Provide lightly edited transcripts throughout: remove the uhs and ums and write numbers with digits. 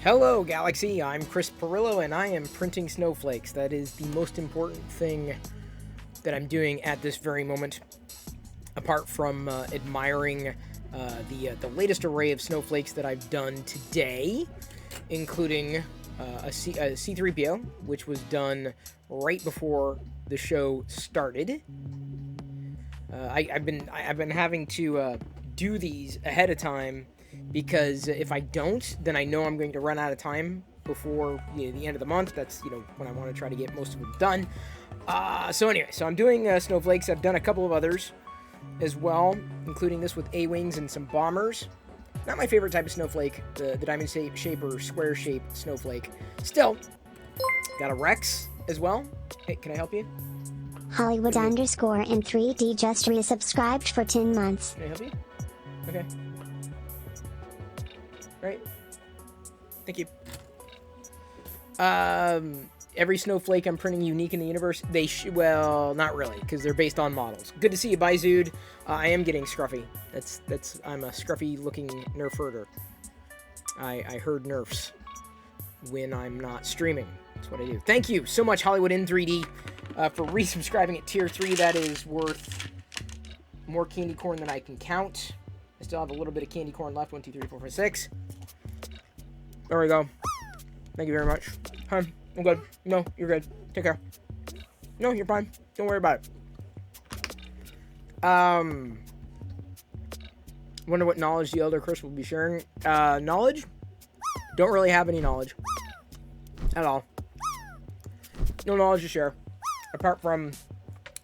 Hello, Galaxy. I'm Chris Perillo, and I am printing snowflakes. That is the most important thing that I'm doing at this very moment, apart from admiring the latest array of snowflakes that I've done today, including a C3PO, which was done right before the show started. I've been having to do these ahead of time, because if I don't, then I know I'm going to run out of time before the end of the month. That's when I want to try to get most of them done. So I'm doing snowflakes. I've done a couple of others as well, including this with A-wings and some bombers. Not my favorite type of snowflake, the diamond shape or square shape snowflake. Still, got a Rex as well. Hey, can I help you? Hollywood underscore in 3D just resubscribed for 10 months. Can I help you? Okay. Right. Thank you. Every snowflake I'm printing unique in the universe. Well, not really, because they're based on models. Good to see you, Byzood. I am getting scruffy. I'm a scruffy-looking nerf herder. I herd nerfs when I'm not streaming. That's what I do. Thank you so much, Hollywood in 3D, for resubscribing at tier 3. That is worth more candy corn than I can count. I still have a little bit of candy corn left. 1, 2, 3, 4, 5, 6. There we go. Thank you very much. Huh, I'm good. No, you're good. Take care. No, you're fine. Don't worry about it. Wonder what knowledge the Elder Chris will be sharing. Knowledge? Don't really have any knowledge. At all. No knowledge to share. Apart from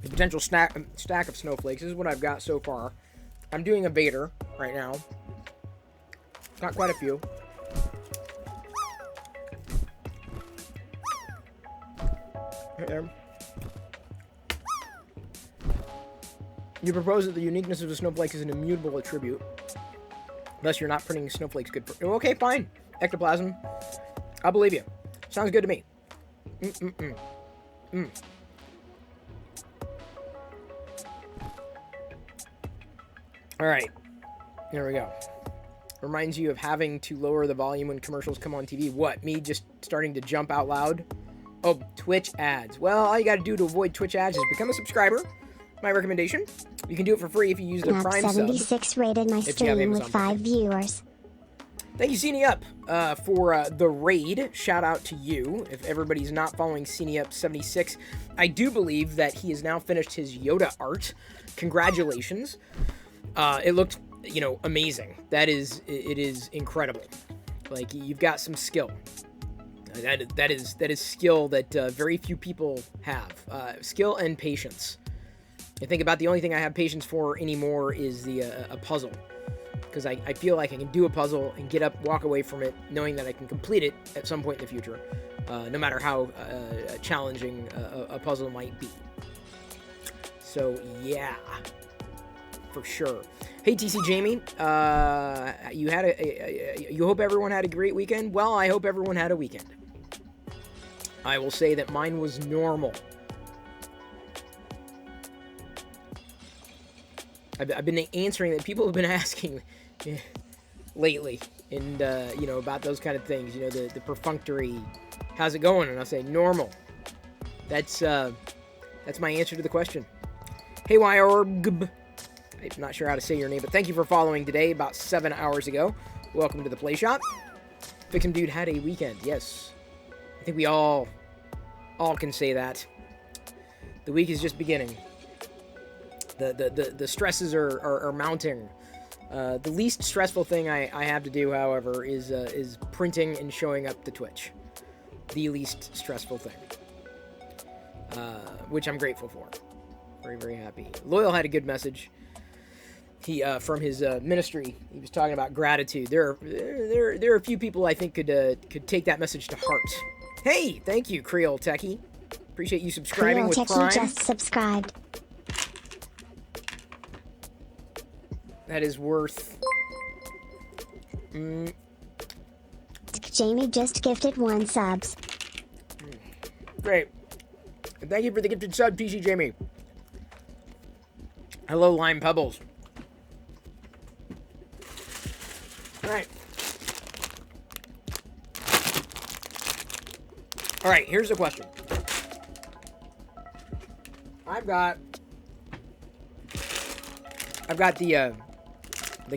the potential stack of snowflakes. This is what I've got so far. I'm doing a Vader right now. Got quite a few. Right there. You propose that the uniqueness of the snowflake is an immutable attribute. Thus, you're not printing snowflakes good for... Okay, fine. Ectoplasm. I'll believe you. Sounds good to me. Alright. There we go. Reminds you of having to lower the volume when commercials come on TV. What? Me just starting to jump out loud? Oh, Twitch ads. Well, all you gotta do to avoid Twitch ads is become a subscriber. My recommendation. You can do it for free if you use the Prime sub. 76 rated my stream with 5 viewers. Thank you, Cine Up, for the raid. Shout out to you. If everybody's not following Cine Up 76, I do believe that he has now finished his Yoda art. Congratulations. It looked, amazing. It is incredible. Like, you've got some skill. That is skill that very few people have. Skill and patience. I think about the only thing I have patience for anymore is a puzzle. Because I feel like I can do a puzzle and get up, walk away from it, knowing that I can complete it at some point in the future. No matter how challenging a puzzle might be. So, yeah. For sure. Hey, TC Jamie. You hope everyone had a great weekend? Well, I hope everyone had a weekend. I will say that mine was normal. I've been answering that. People have been asking lately, and about those kind of things. The perfunctory, how's it going? And I'll say normal. That's my answer to the question. Hey, Yorb. I'm not sure how to say your name, but thank you for following today. About 7 hours ago. Welcome to the Play Shop. Fixin' Dude had a weekend. Yes, I think we all can say that. The week is just beginning. The stresses are mounting. The least stressful thing I have to do, however, is printing and showing up to Twitch. The least stressful thing, which I'm grateful for. Very, very happy. Loyal had a good message. He from his ministry. He was talking about gratitude. There are a few people I think could take that message to heart. Hey, thank you, Creole Techie. Appreciate you subscribing with Prime. Creole Techie just subscribed. That is worth... Jamie just gifted 1 subs. Great. Thank you for the gifted sub, TC Jamie. Hello, Lime Pebbles. Alright. All right, here's the question. I've got the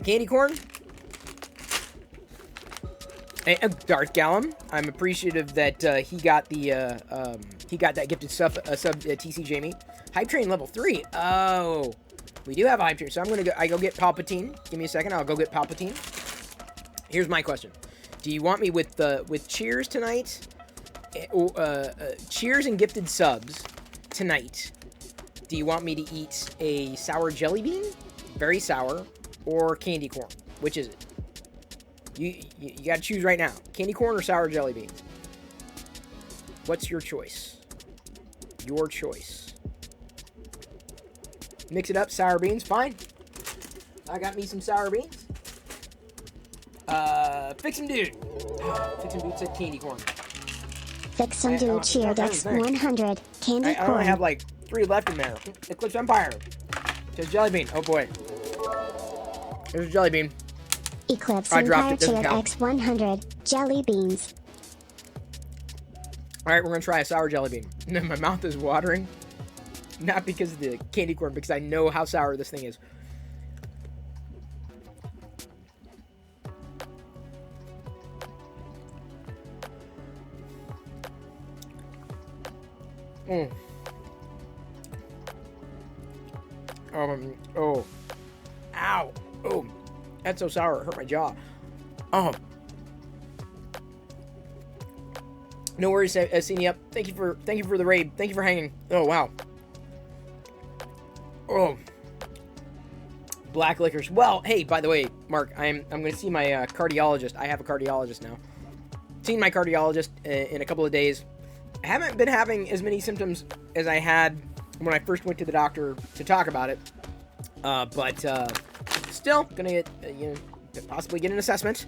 candy corn. And Darth Gallum. I'm appreciative that he got that gifted sub TC Jamie. Hype Train level 3. Oh, we do have a Hype Train, so I go get Palpatine. Give me a second. I'll go get Palpatine. Here's my question: do you want me with cheers tonight? Cheers and gifted subs tonight. Do you want me to eat a sour jelly bean, very sour, or candy corn? Which is it? You gotta choose right now. Candy corn or sour jelly bean? What's your choice? Your choice. Mix it up, sour beans, fine. I got me some sour beans. Fix 'em dude. Fix 'em dude said candy corn. Fix 'em dude cheered X 100 candy corn. I only have like 3 left in there. Eclipse Empire. Says jelly bean. Oh boy. There's a jelly bean. Eclipse Empire cheered X 100 jelly beans. Alright, we're gonna try a sour jelly bean. My mouth is watering. Not because of the candy corn, because I know how sour this thing is. Oh. Ow. Oh. That's so sour. It hurt my jaw. Oh. No worries, Sini up. Thank you for the raid. Thank you for hanging. Oh, wow. Oh. Black licorice. Well, hey, by the way, Mark, I'm going to see my cardiologist. I have a cardiologist now. Seen my cardiologist in a couple of days. I haven't been having as many symptoms as I had when I first went to the doctor to talk about it. But still gonna get possibly get an assessment.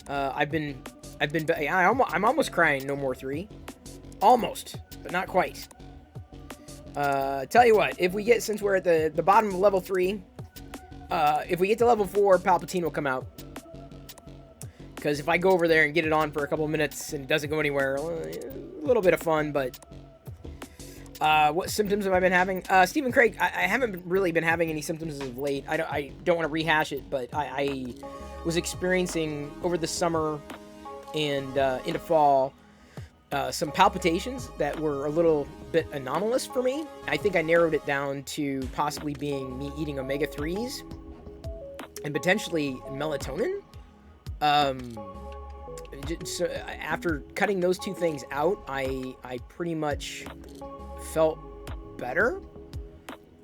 I'm almost crying. No more 3, almost, but not quite. Tell you what, if we get, since we're at the bottom of level 3, if we get to level 4, Palpatine will come out. Because if I go over there and get it on for a couple of minutes and it doesn't go anywhere, a little bit of fun, but what symptoms have I been having? Stephen Craig, I haven't really been having any symptoms as of late. I don't want to rehash it, but I was experiencing over the summer and into fall some palpitations that were a little bit anomalous for me. I think I narrowed it down to possibly being me eating omega-3s and potentially melatonin. So after cutting those 2 things out, I pretty much felt better.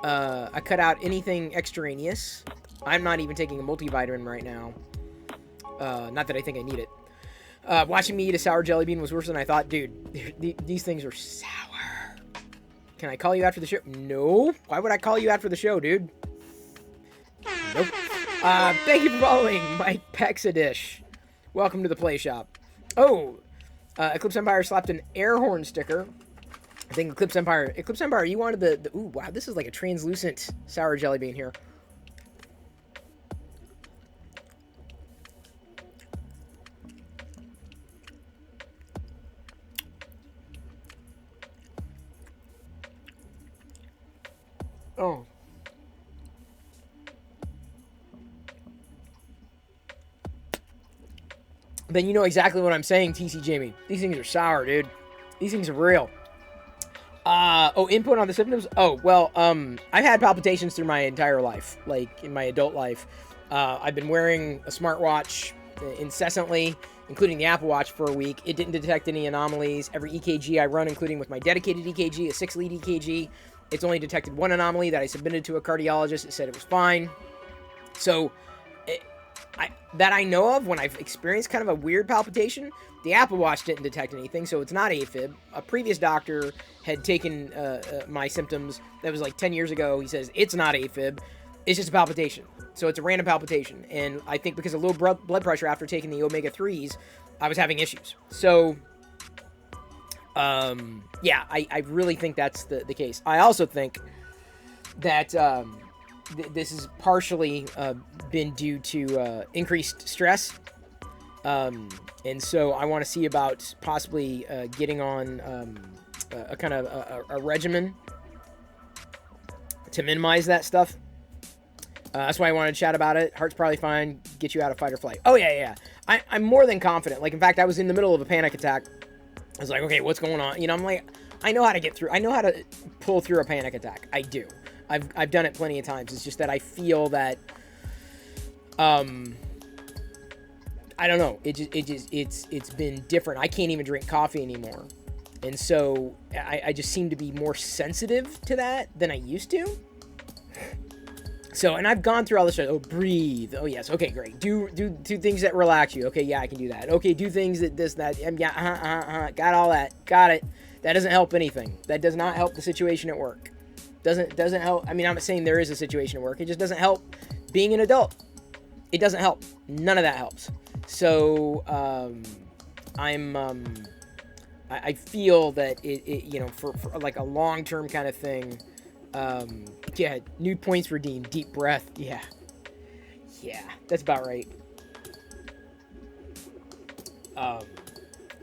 I cut out anything extraneous. I'm not even taking a multivitamin right now. Not that I think I need it. Watching me eat a sour jelly bean was worse than I thought. Dude, these things are sour. Can I call you after the show? No. Why would I call you after the show, dude? Nope. Thank you for following my Pexadish. Welcome to the play shop. Oh, Eclipse Empire slapped an air horn sticker. I think Eclipse Empire, you wanted the ooh, wow, this is like a translucent sour jelly bean here. Oh. Then you know exactly what I'm saying, TC Jamie. These things are sour, dude. These things are real. Input on the symptoms? Oh, well, I've had palpitations through my entire life, like in my adult life. I've been wearing a smartwatch incessantly, including the Apple Watch for a week. It didn't detect any anomalies. Every EKG I run, including with my dedicated EKG, a 6-lead EKG, it's only detected 1 anomaly that I submitted to a cardiologist. It said it was fine. So, that I know of, when I've experienced kind of a weird palpitation, the Apple Watch didn't detect anything, so it's not AFib. A previous doctor had taken my symptoms, that was like 10 years ago. He says, it's not AFib, it's just a palpitation. So it's a random palpitation. And I think because of low blood pressure after taking the omega-3s, I was having issues. So, yeah, I really think that's the case. I also think that this has partially been due to increased stress And so I want to see about possibly getting on a kind of a regimen to minimize that stuff. That's why I wanted to chat about it. Heart's probably fine. Get you out of fight or flight. Oh, yeah. I'm more than confident. Like, in fact, I was in the middle of a panic attack. I was like, okay, what's going on? You know, I'm like, I know how to get through. I know how to pull through a panic attack. I do. I've done it plenty of times. It's just that I feel that, I don't know. It's been different. I can't even drink coffee anymore. And so I just seem to be more sensitive to that than I used to. So, and I've gone through all this stuff. Oh, breathe. Oh, yes. Okay, great. Do things that relax you. Okay, yeah, I can do that. Okay, do things that that. Yeah, got all that. Got it. That doesn't help anything. That does not help the situation at work. Doesn't help. I mean, I'm not saying there is a situation at work. It just doesn't help being an adult. It doesn't help. None of that helps. So, I feel that it you know, for like a long-term kind of thing, yeah, new points redeemed, deep breath, yeah, that's about right,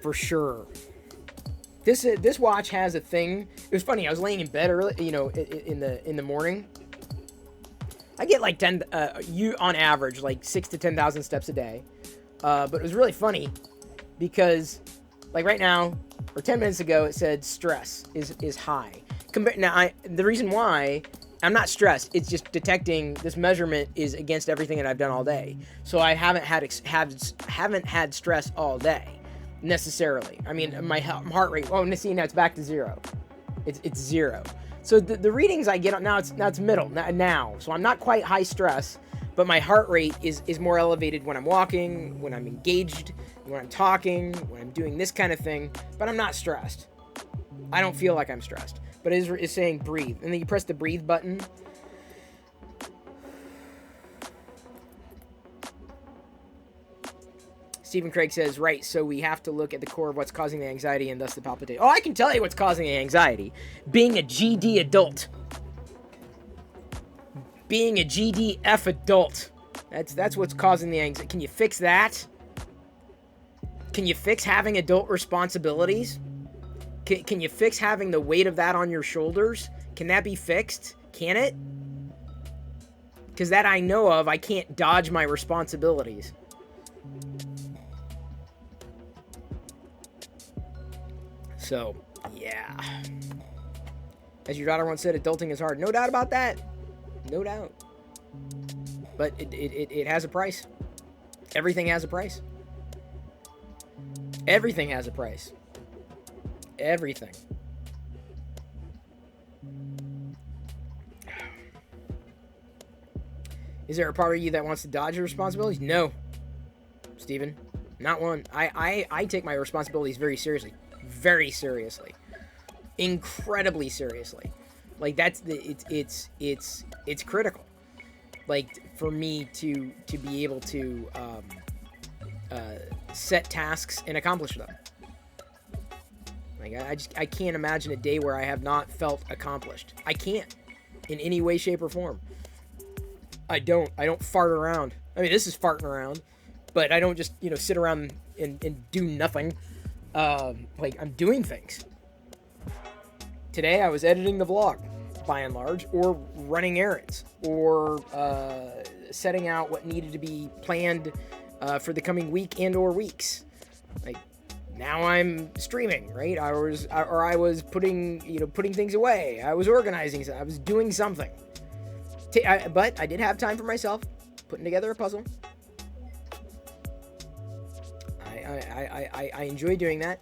for sure. This watch has a thing. It was funny, I was laying in bed early, you know, in the morning. I get like 10, on average, like 6,000 to 10,000 steps a day, but it was really funny, because, like right now, or 10 minutes ago, it said stress is high. Now, the reason why I'm not stressed, it's just detecting this measurement is against everything that I've done all day. So I haven't had stress all day, necessarily. I mean, my heart rate. Oh, see, now it's back to zero. It's zero. So the readings I get now it's middle now. So I'm not quite high stress, but my heart rate is more elevated when I'm walking, when I'm engaged, when I'm talking, when I'm doing this kind of thing. But I'm not stressed. I don't feel like I'm stressed. But it's saying breathe. And then you press the breathe button. Stephen Craig says, right, so we have to look at the core of what's causing the anxiety and thus the palpitation. Oh, I can tell you what's causing the anxiety. Being a GD adult. Being a GDF adult. That's what's causing the anxiety. Can you fix that? Can you fix having adult responsibilities? Can you fix having the weight of that on your shoulders? Can that be fixed? Can it? Because that I know of, I can't dodge my responsibilities. So, yeah. As your daughter once said, adulting is hard. No doubt about that. No doubt. But it has a price. Everything has a price. Everything has a price. Everything. Is there a part of you that wants to dodge your responsibilities? No, Steven. Not one. I take my responsibilities very seriously. Very seriously. Incredibly seriously. Like, that's it's critical. Like, for me to be able to set tasks and accomplish them. Like, I can't imagine a day where I have not felt accomplished. I can't, in any way, shape, or form. I don't fart around. I mean, this is farting around, but I don't just, you know, sit around and do nothing. Like, I'm doing things. Today, I was editing the vlog, by and large, or running errands, or setting out what needed to be planned for the coming week and or weeks. Like, now I'm streaming, right? I was putting things away. I was organizing. I was doing something. But I did have time for myself, putting together a puzzle. I enjoy doing that.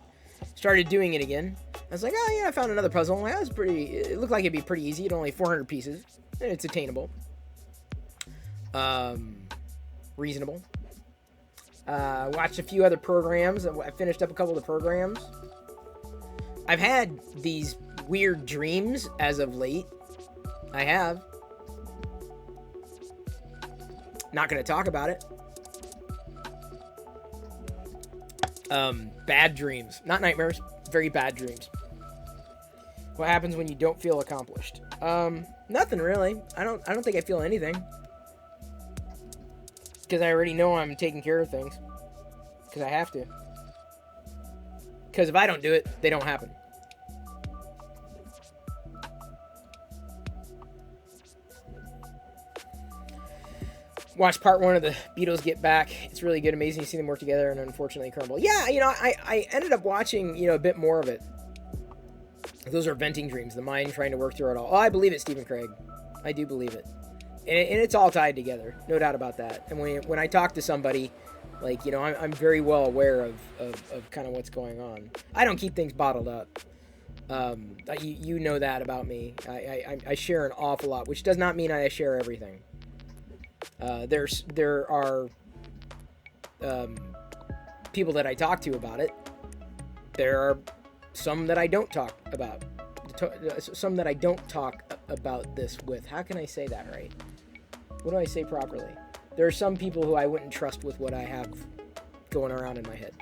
Started doing it again. I was like, oh yeah, I found another puzzle. That was it looked like it'd be pretty easy. It only 400 pieces. It's attainable. Reasonable. Watched a few other programs. I finished up a couple of the programs. I've had these weird dreams as of late. I have. Not going to talk about it. Bad dreams. Not nightmares. Very bad dreams. What happens when you don't feel accomplished? Nothing really. I don't think I feel anything. Because I already know I'm taking care of things. Because I have to. Because if I don't do it, they don't happen. Watch part 1 of the Beatles Get Back. It's really good, amazing to see them work together, and unfortunately crumble. Yeah, you know, I ended up watching, you know, a bit more of it. Those are venting dreams, the mind trying to work through it all. Oh, I believe it, Stephen Craig. I do believe it. And it's all tied together, no doubt about that. And when I talk to somebody, like, you know, I'm very well aware of kind of what's going on. I don't keep things bottled up. You know that about me. I share an awful lot, which does not mean I share everything. There are people that I talk to about it. There are some that I don't talk about. Some that I don't talk about this with. How can I say that right? What do I say properly? There are some people who I wouldn't trust with what I have going around in my head.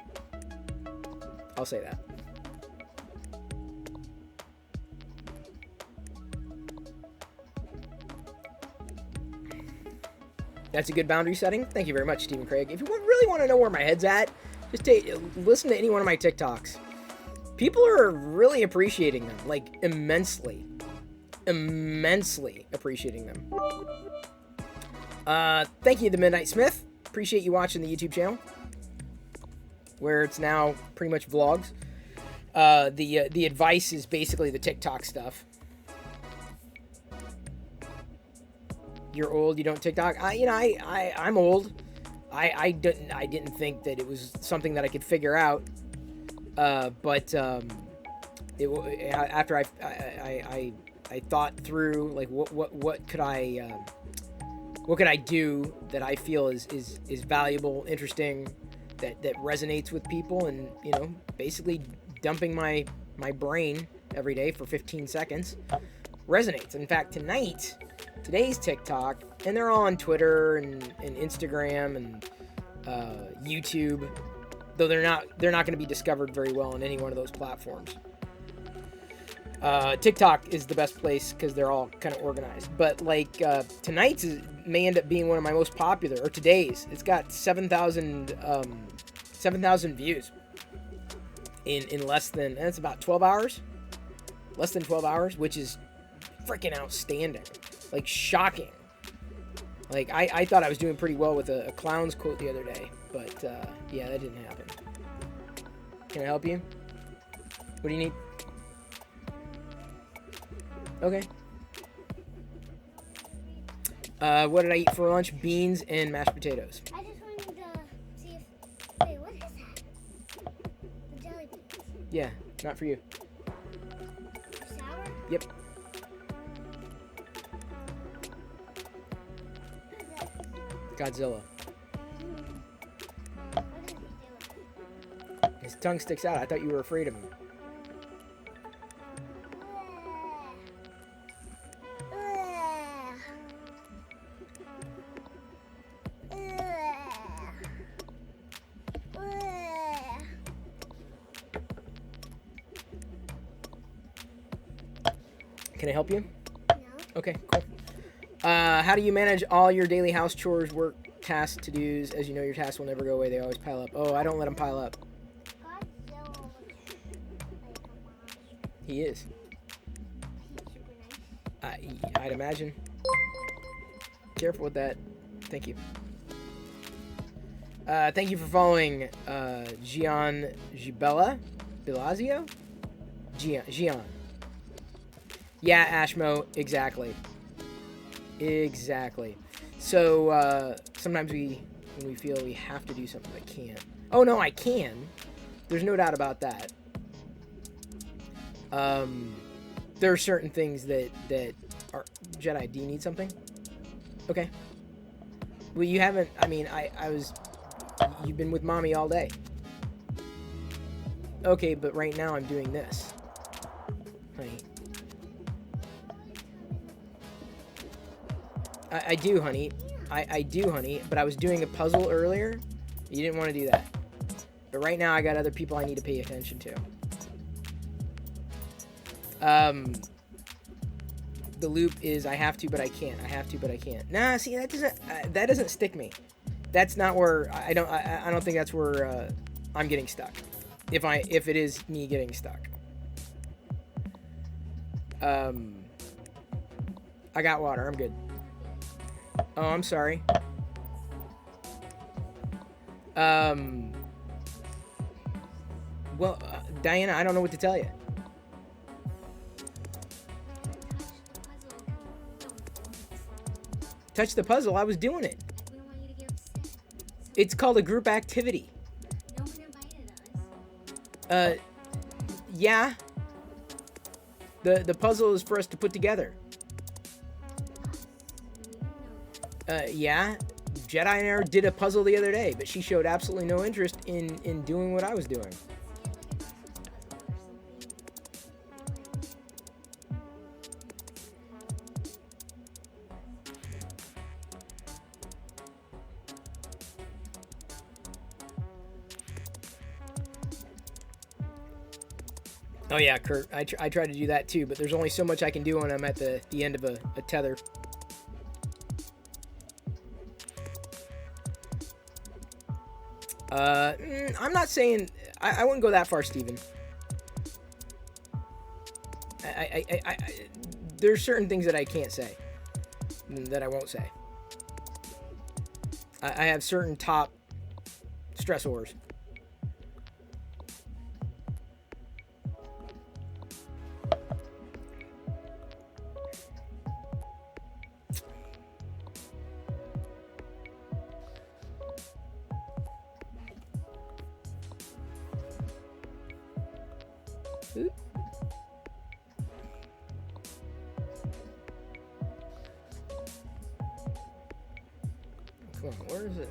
I'll say that. That's a good boundary setting. Thank you very much, Stephen Craig. If you really want to know where my head's at, just listen to any one of my TikToks. People are really appreciating them, like immensely appreciating them. Thank you, The Midnight Smith. Appreciate you watching the YouTube channel, where it's now pretty much vlogs. The advice is basically the TikTok stuff. You're old, you don't TikTok. I'm old. I didn't think that it was something that I could figure out. But after I thought through, like, what could I do that I feel is valuable, interesting, that resonates with people, and, you know, basically dumping my brain every day for 15 seconds resonates. In fact, today's TikTok, and they're all on Twitter and Instagram and YouTube, though they're not going to be discovered very well on any one of those platforms. TikTok is the best place because they're all kind of organized. But like tonight's may end up being one of my most popular, or today's. It's got 7,000 views in less than, and it's about 12 hours. Less than 12 hours, which is freaking outstanding. Like, shocking. Like, I thought I was doing pretty well with a clown's quote the other day, but yeah, that didn't happen. Can I help you? What do you need? Okay. What did I eat for lunch? Beans and mashed potatoes. I just wanted to see if... Wait, what is that? The jelly beans. Yeah, not for you. Sour? Yep. Godzilla. What did he do? His tongue sticks out. I thought you were afraid of him. Can I help you? No. Okay, cool. How do you manage all your daily house chores, work, tasks, to-dos? As you know, your tasks will never go away. They always pile up. Oh, I don't let them pile up. Godzilla looks like a monster. He is. He's super nice. I'd imagine. Careful with that. Thank you. Thank you for following Gian Gibella Bilazio? Gian. Yeah, Ashmo, exactly. Exactly. So, sometimes when we feel we have to do something, I can't. Oh, no, I can. There's no doubt about that. There are certain things that are... Jedi, do you need something? Okay. Well, you haven't... I mean, I was... You've been with Mommy all day. Okay, but right now I'm doing this. Honey. I do, honey. I do, honey. But I was doing a puzzle earlier. You didn't want to do that. But right now I got other people I need to pay attention to. The loop is I have to, but I can't. I have to, but I can't. Nah, see, that doesn't stick me. that's not where I don't think that's where I'm getting stuck. If it is me getting stuck. I got water. I'm good. Oh, I'm sorry. Well, Diana, I don't know what to tell you. Touch the puzzle. I was doing it. We don't want you to get upset. It's called a group activity. No one invited us. Yeah. The puzzle is for us to put together. Yeah. Jedi and I did a puzzle the other day, but she showed absolutely no interest in doing what I was doing. Oh yeah, Kurt. I try to do that too, but there's only so much I can do when I'm at the end of a tether. I'm not saying I wouldn't go that far, Steven. There's certain things that I can't say, that I won't say. I have certain top stressors. Oop. Come on, where is it?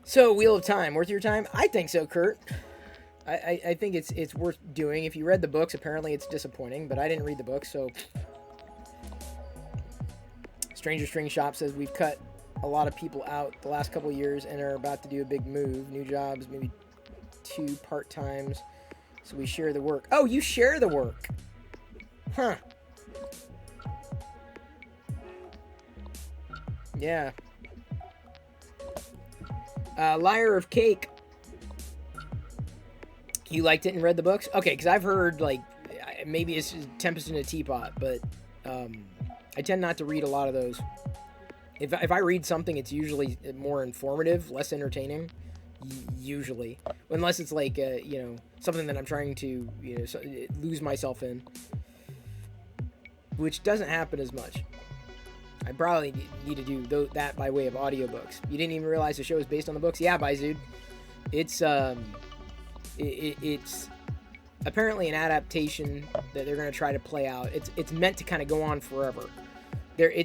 So, Wheel of Time, worth your time? I think so, Kurt. I think it's worth doing. If you read the books, apparently it's disappointing, but I didn't read the books, so... Stranger String Shop says we've cut a lot of people out the last couple years and are about to do a big move. New jobs, maybe 2 part-times. So we share the work. Oh, you share the work. Huh. Yeah. Liar of Cake. You liked it and read the books? Okay, because I've heard, like, maybe it's Tempest in a Teapot, but I tend not to read a lot of those. If I read something, it's usually more informative, less entertaining, usually. Unless it's like, you know, something that I'm trying to, you know, lose myself in. Which doesn't happen as much. I probably need to do that by way of audiobooks. You didn't even realize the show is based on the books? Yeah, Baizud. It's it's apparently an adaptation that they're going to try to play out. It's meant to kind of go on forever.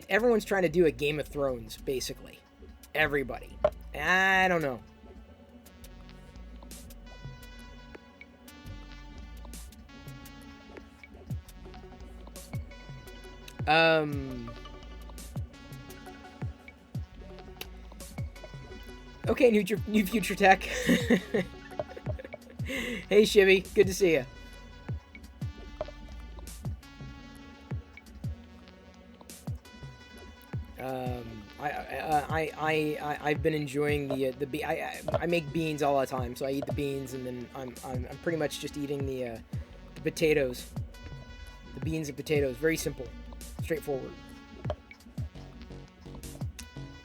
Everyone's trying to do a Game of Thrones, basically. Everybody. I don't know. Okay, New Future Tech. Hey, Shibby. Good to see you. I've been enjoying I make beans all the time, so I eat the beans, and then I'm pretty much just eating the potatoes, the beans and potatoes. Very simple, straightforward.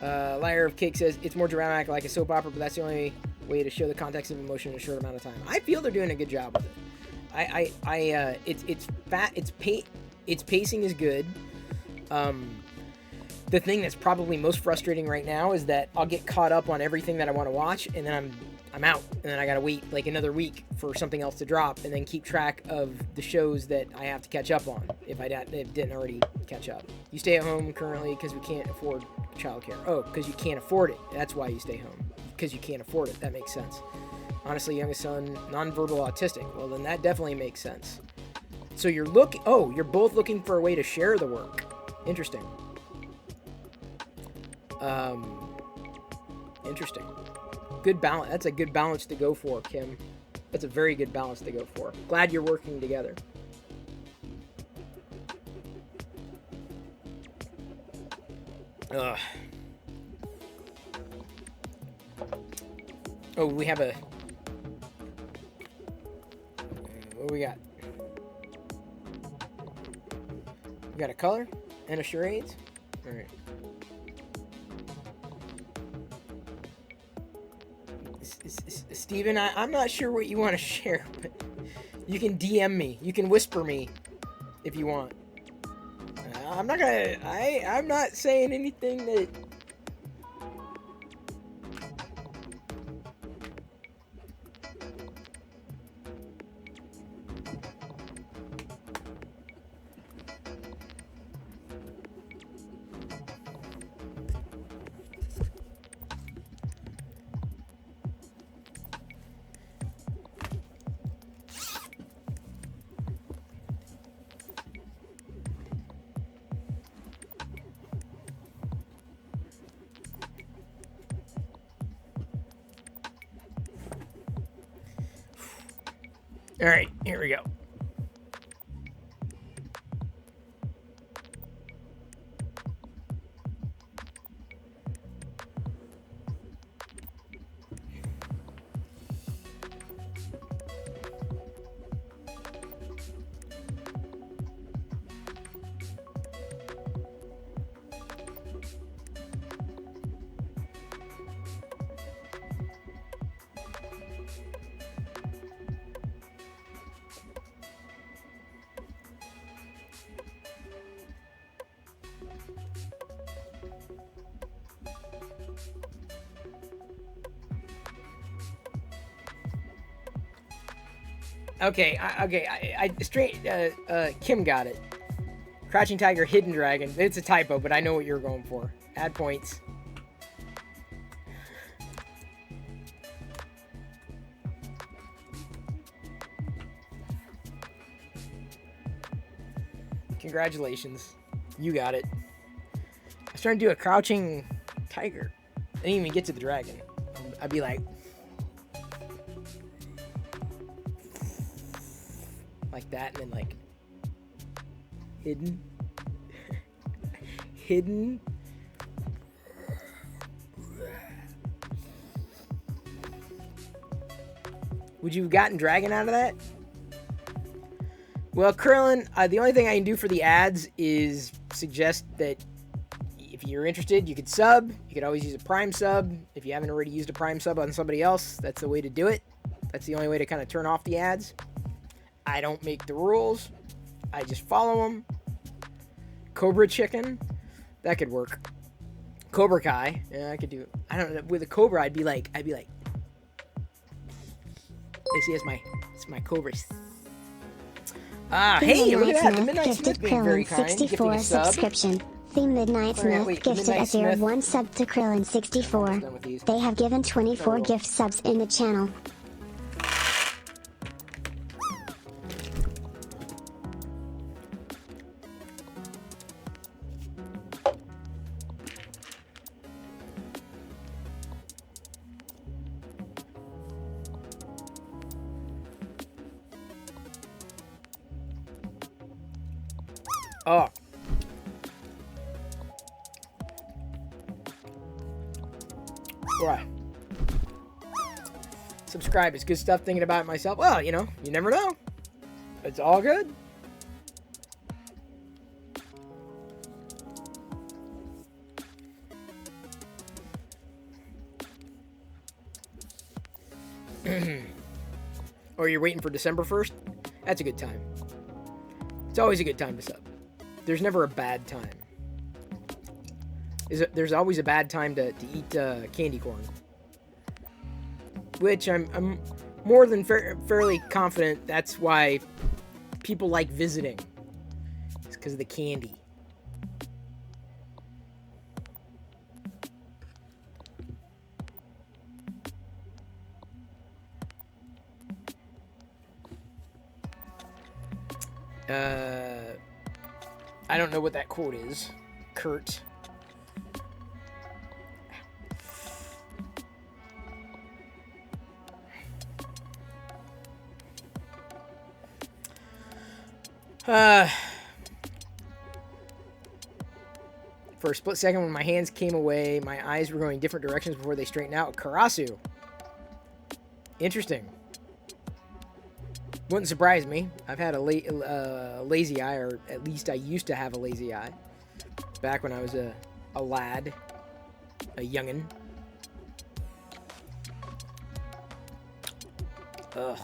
Liar of Cake says it's more dramatic, like a soap opera, but that's the only way to show the context of emotion in a short amount of time. I feel they're doing a good job with it. Its pacing is good. The thing that's probably most frustrating right now is that I'll get caught up on everything that I want to watch, and then I'm out, and then I gotta wait like another week for something else to drop, and then keep track of the shows that I have to catch up on if I didn't already catch up. You stay at home currently because we can't afford childcare. Oh, because you can't afford it. That's why you stay home. Because you can't afford it. That makes sense. Honestly, youngest son, nonverbal autistic. Well, then that definitely makes sense. So you're you're both looking for a way to share the work. Interesting. Interesting. Good balance. That's a good balance to go for, Kim. That's a very good balance to go for. Glad you're working together. Ugh. Oh, we have a... What do we got? We got a color and a charades? Alright. Steven, I'm not sure what you want to share, but you can DM me. You can whisper me if you want. I'm not gonna... I'm not saying anything that... All right, here we go. Okay, Kim got it. Crouching Tiger, Hidden Dragon. It's a typo, but I know what you're going for. Add points. Congratulations. You got it. I was trying to do a Crouching Tiger. I didn't even get to the dragon. I'd be like that, and then like hidden. Hidden. Would you have gotten dragon out of that? Well, Krillin, the only thing I can do for the ads is suggest that if you're interested, you could sub. You could always use a Prime sub. If you haven't already used a Prime sub on somebody else, that's the way to do it. That's the only way to kind of turn off the ads. I don't make the rules. I just follow them. Cobra Chicken, that could work. Cobra Kai, yeah, I could do it. I don't know. With a Cobra, I'd be like, they see it's my Cobra. Hey, look at that. The Midnight Smith being very kind, gifting a sub. Subscription. Theme Midnight Smith gifted a tier 1 sub to Krillin 64. They have given 24 gift subs in the channel. Oh. Right. Subscribe. It's good stuff thinking about it myself. Well, you know, you never know. It's all good. Or you're waiting for December 1st? That's a good time. It's always a good time to sub. There's never a bad time. There's always a bad time to eat candy corn. Which I'm more than fairly confident that's why people like visiting. It's because of the candy. I don't know what that quote is. Kurt. For a split second, when my hands came away, my eyes were going different directions before they straightened out. Karasu. Interesting. Wouldn't surprise me. I've had a lazy eye, or at least I used to have a lazy eye. Back when I was a lad. A youngin'. Ugh.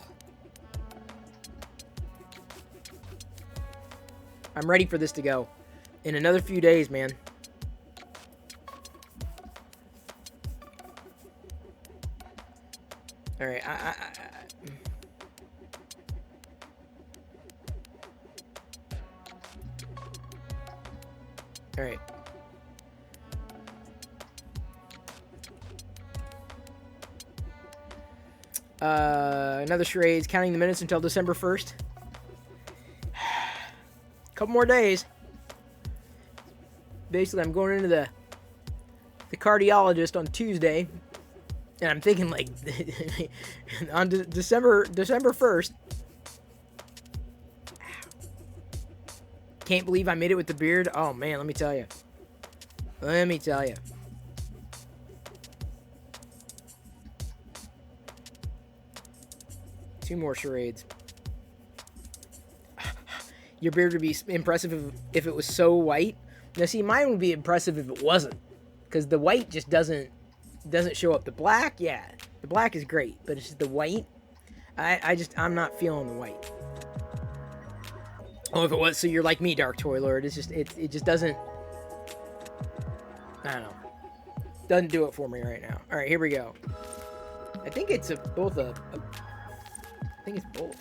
I'm ready for this to go. In another few days, man. All right, all right. Another charades, counting the minutes until December 1st. Couple more days. Basically, I'm going into the cardiologist on Tuesday. And I'm thinking, like, on December 1st. Can't believe I made it with the beard. Oh, man, let me tell you. Let me tell you. Two more charades. Your beard would be impressive if it was so white. Now, see, mine would be impressive if it wasn't. Because the white just doesn't show up. The black, yeah. The black is great. But it's just the white. I'm not feeling the white. Oh, if it was, so you're like me, Dark Toy Lord. It's just, it just doesn't, I don't know. Doesn't do it for me right now. All right, here we go. I think it's both. I think it's both.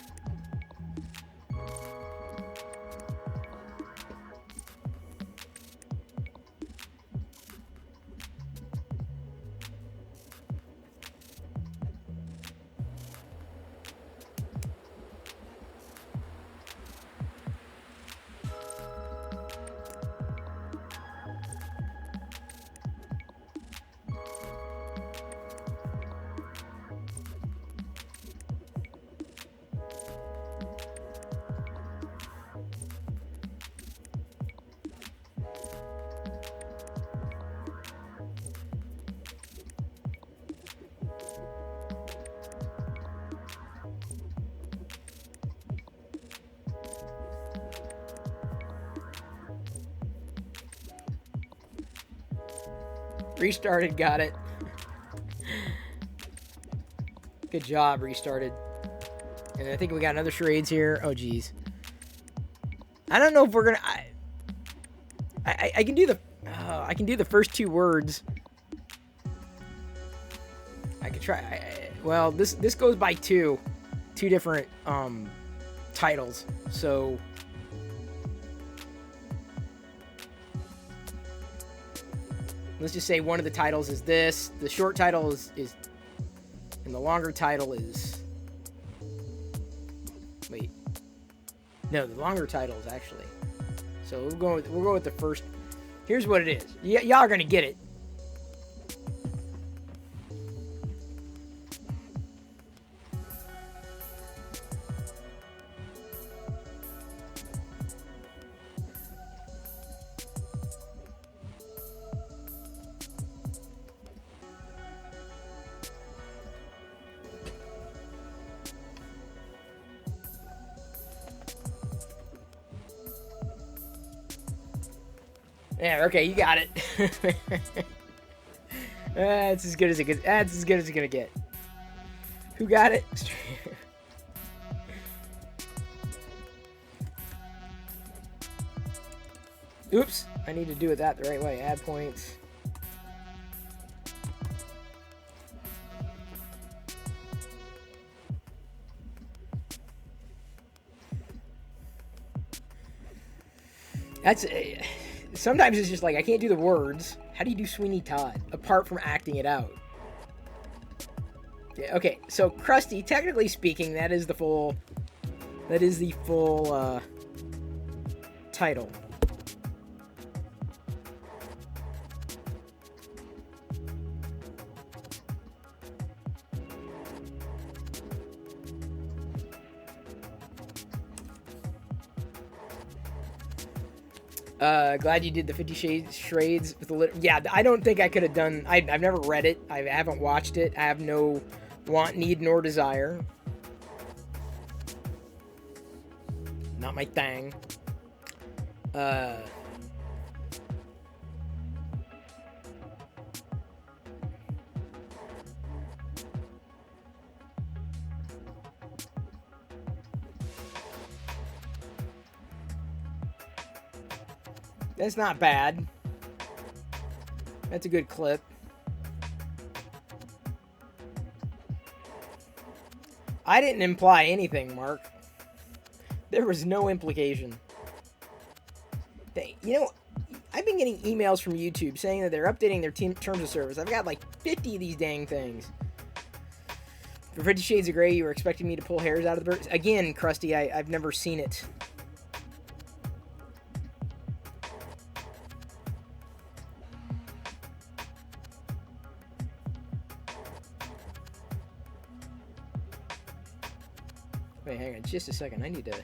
Restarted, got it. Good job, restarted. And I think we got another charades here. Oh, geez. I don't know if we're gonna. I can do the. I can do the first two words. I could try. Well, this goes by two different titles. So. Let's just say one of the titles is this. The short title is and the longer title is. Wait. No, the longer title is actually. So we'll go with the first. Here's what it is. Y'all are gonna get it. Yeah, okay, you got it. That's as good as it gets. That's as good as it's gonna get. Who got it? Oops, I need to do it that the right way. Add points. That's sometimes it's just like I can't do the words. How do you do Sweeney Todd apart from acting it out? Yeah, okay, so Krusty, technically speaking, that is the full title. Glad you did the 50 Shades with the yeah, I don't think I could have done... I've never read it. I haven't watched it. I have no want, need, nor desire. Not my thing. That's not bad. That's a good clip. I didn't imply anything, Mark. There was no implication. You know, I've been getting emails from YouTube saying that they're updating their terms of service. I've got like 50 of these dang things. For 50 Shades of Grey, you were expecting me to pull hairs out of the bird? Again, Krusty, I've never seen it. Wait, hang on just a second. I need to...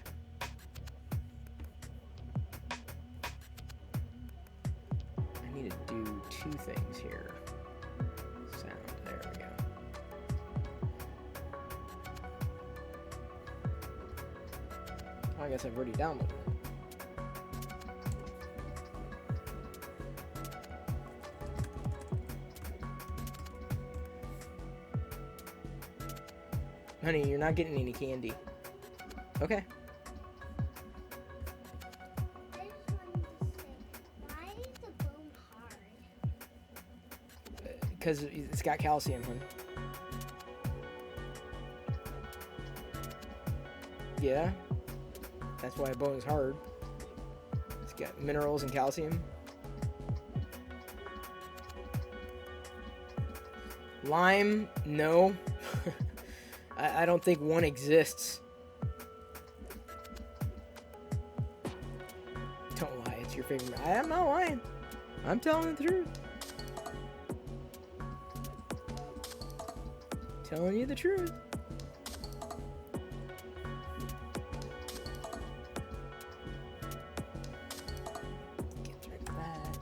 do two things here. Sound. There we go. I guess I've already downloaded it. Honey, you're not getting any candy. Okay. Because it's got calcium, hun. Yeah. That's why a bone is hard. It's got minerals and calcium. Lime, no. I don't think one exists. Don't lie, it's your favorite. I am not lying. I'm telling the truth. Telling you the truth. Get rid of that.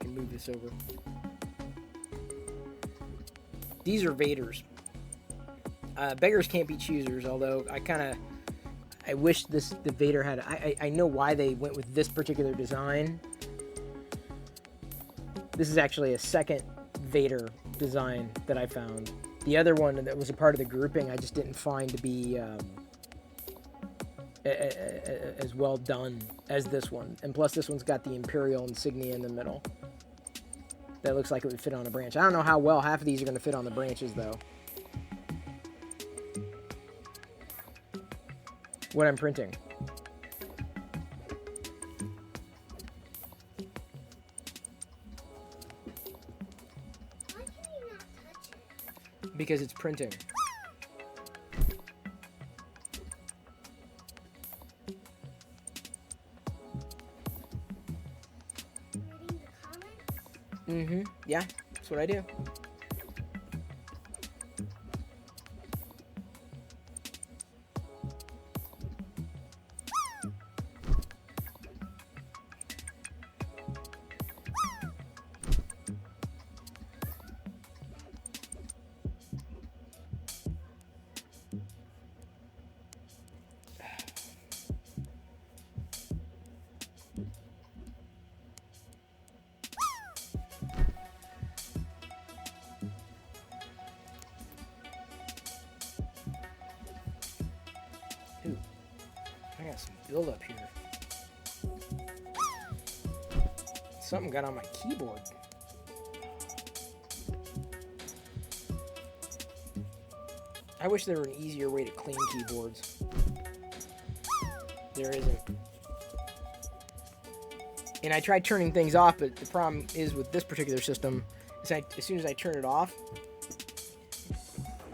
Move this over. These are Vaders. Beggars can't be choosers, although I wish the Vader had... I know why they went with this particular design. This is actually a second Vader design that I found. The other one that was a part of the grouping I just didn't find to be as well done as this one. And plus this one's got the Imperial insignia in the middle. That looks like it would fit on a branch. I don't know how well half of these are going to fit on the branches, though. What I'm printing. Why can you not touch it? Because it's printing. Mm-hmm. Yeah, that's what I do. got some buildup here. Something got on my keyboard. I wish there were an easier way to clean keyboards. There isn't. And I tried turning things off, but the problem is with this particular system is as soon as I turn it off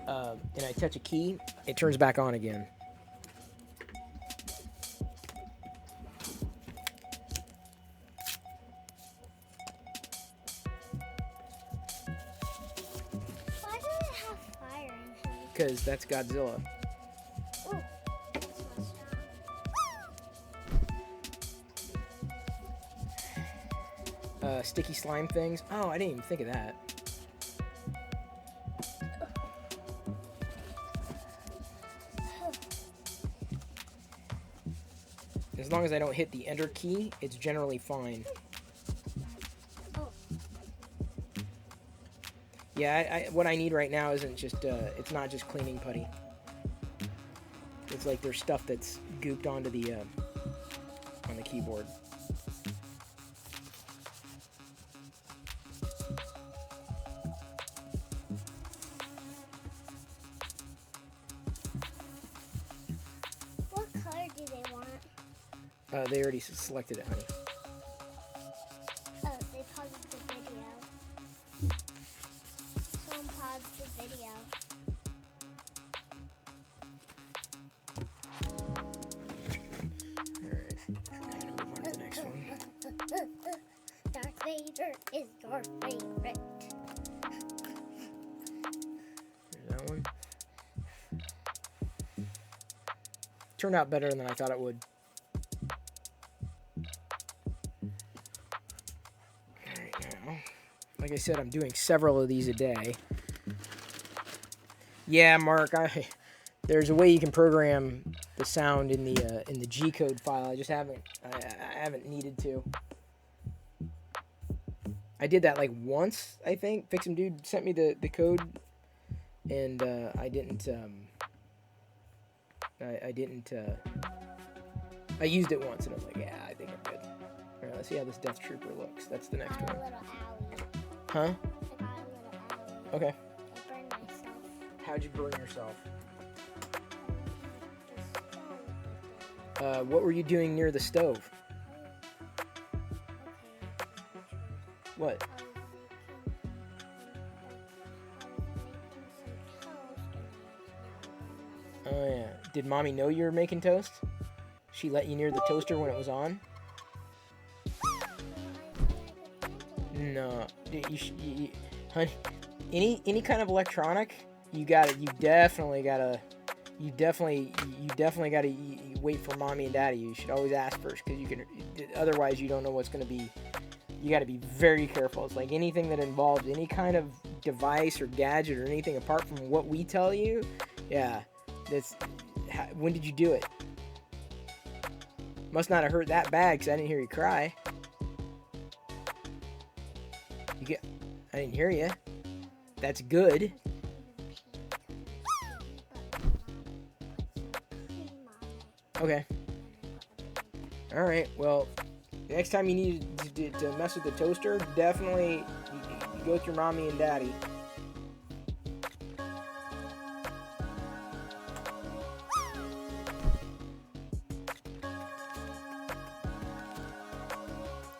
and I touch a key, it turns back on again. Why do it have fire in here? Because that's Godzilla. Oh, that's not strong. Sticky slime things. Oh, I didn't even think of that. As long as I don't hit the enter key, it's generally fine. Oh. Yeah, what I need right now isn't just, it's not just cleaning putty. It's like there's stuff that's gooped onto the, on the keyboard. What color do they want? They already selected it, honey. Oh, they paused the video. Someone paused the video. Alright. Move on to the next one. Darth Vader is your favorite. There's that one. Turned out better than I thought it would. Like I said, I'm doing several of these a day. Yeah, Mark, there's a way you can program the sound in the G-code file. I just haven't needed to. I did that like once, I think. Fixin' Dude sent me the code, and I didn't. I used it once, and I was like, yeah, I think I'm good. All right, let's see how this Death Trooper looks. That's the next I got one. a little alley. Huh? I got a little alley. Okay. I burned myself. How'd you burn yourself? Just What were you doing near the stove? What? Oh yeah. Did mommy know you were making toast? She let you near the toaster when it was on? No. Honey, any kind of electronic, you definitely gotta wait for mommy and daddy. You should always ask first, because otherwise you don't know what's gonna be. You gotta be very careful. It's like anything that involves any kind of device or gadget or anything apart from what we tell you. Yeah, when did you do it? Must not have hurt that bad, because I didn't hear you cry. I didn't hear you. That's good. Okay. Alright, well, next time you need to mess with the toaster, definitely you go with your mommy and daddy.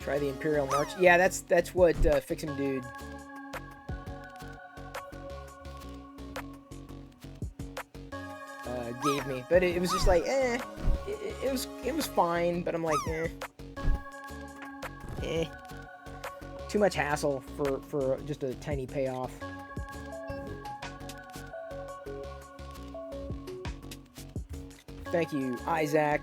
Try the Imperial March. Yeah, that's what Fixin' Dude. Gave me, but it was just like, it was fine, but I'm like, too much hassle for just a tiny payoff. Thank you, Isaac.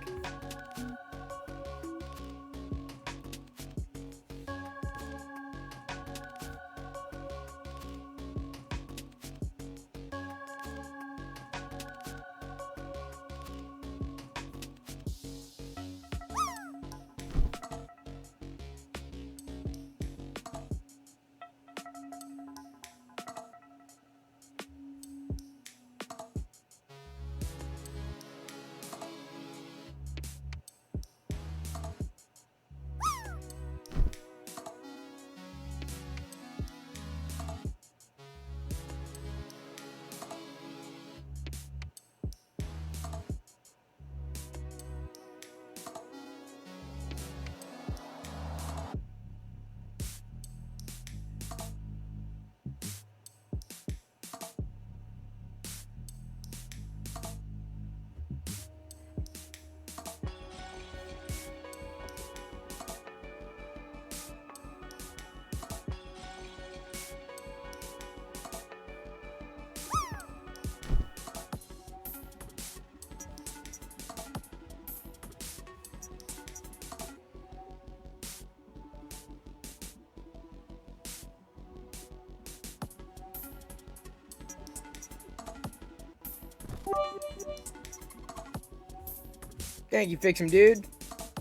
Thank you, Fix 'em, dude.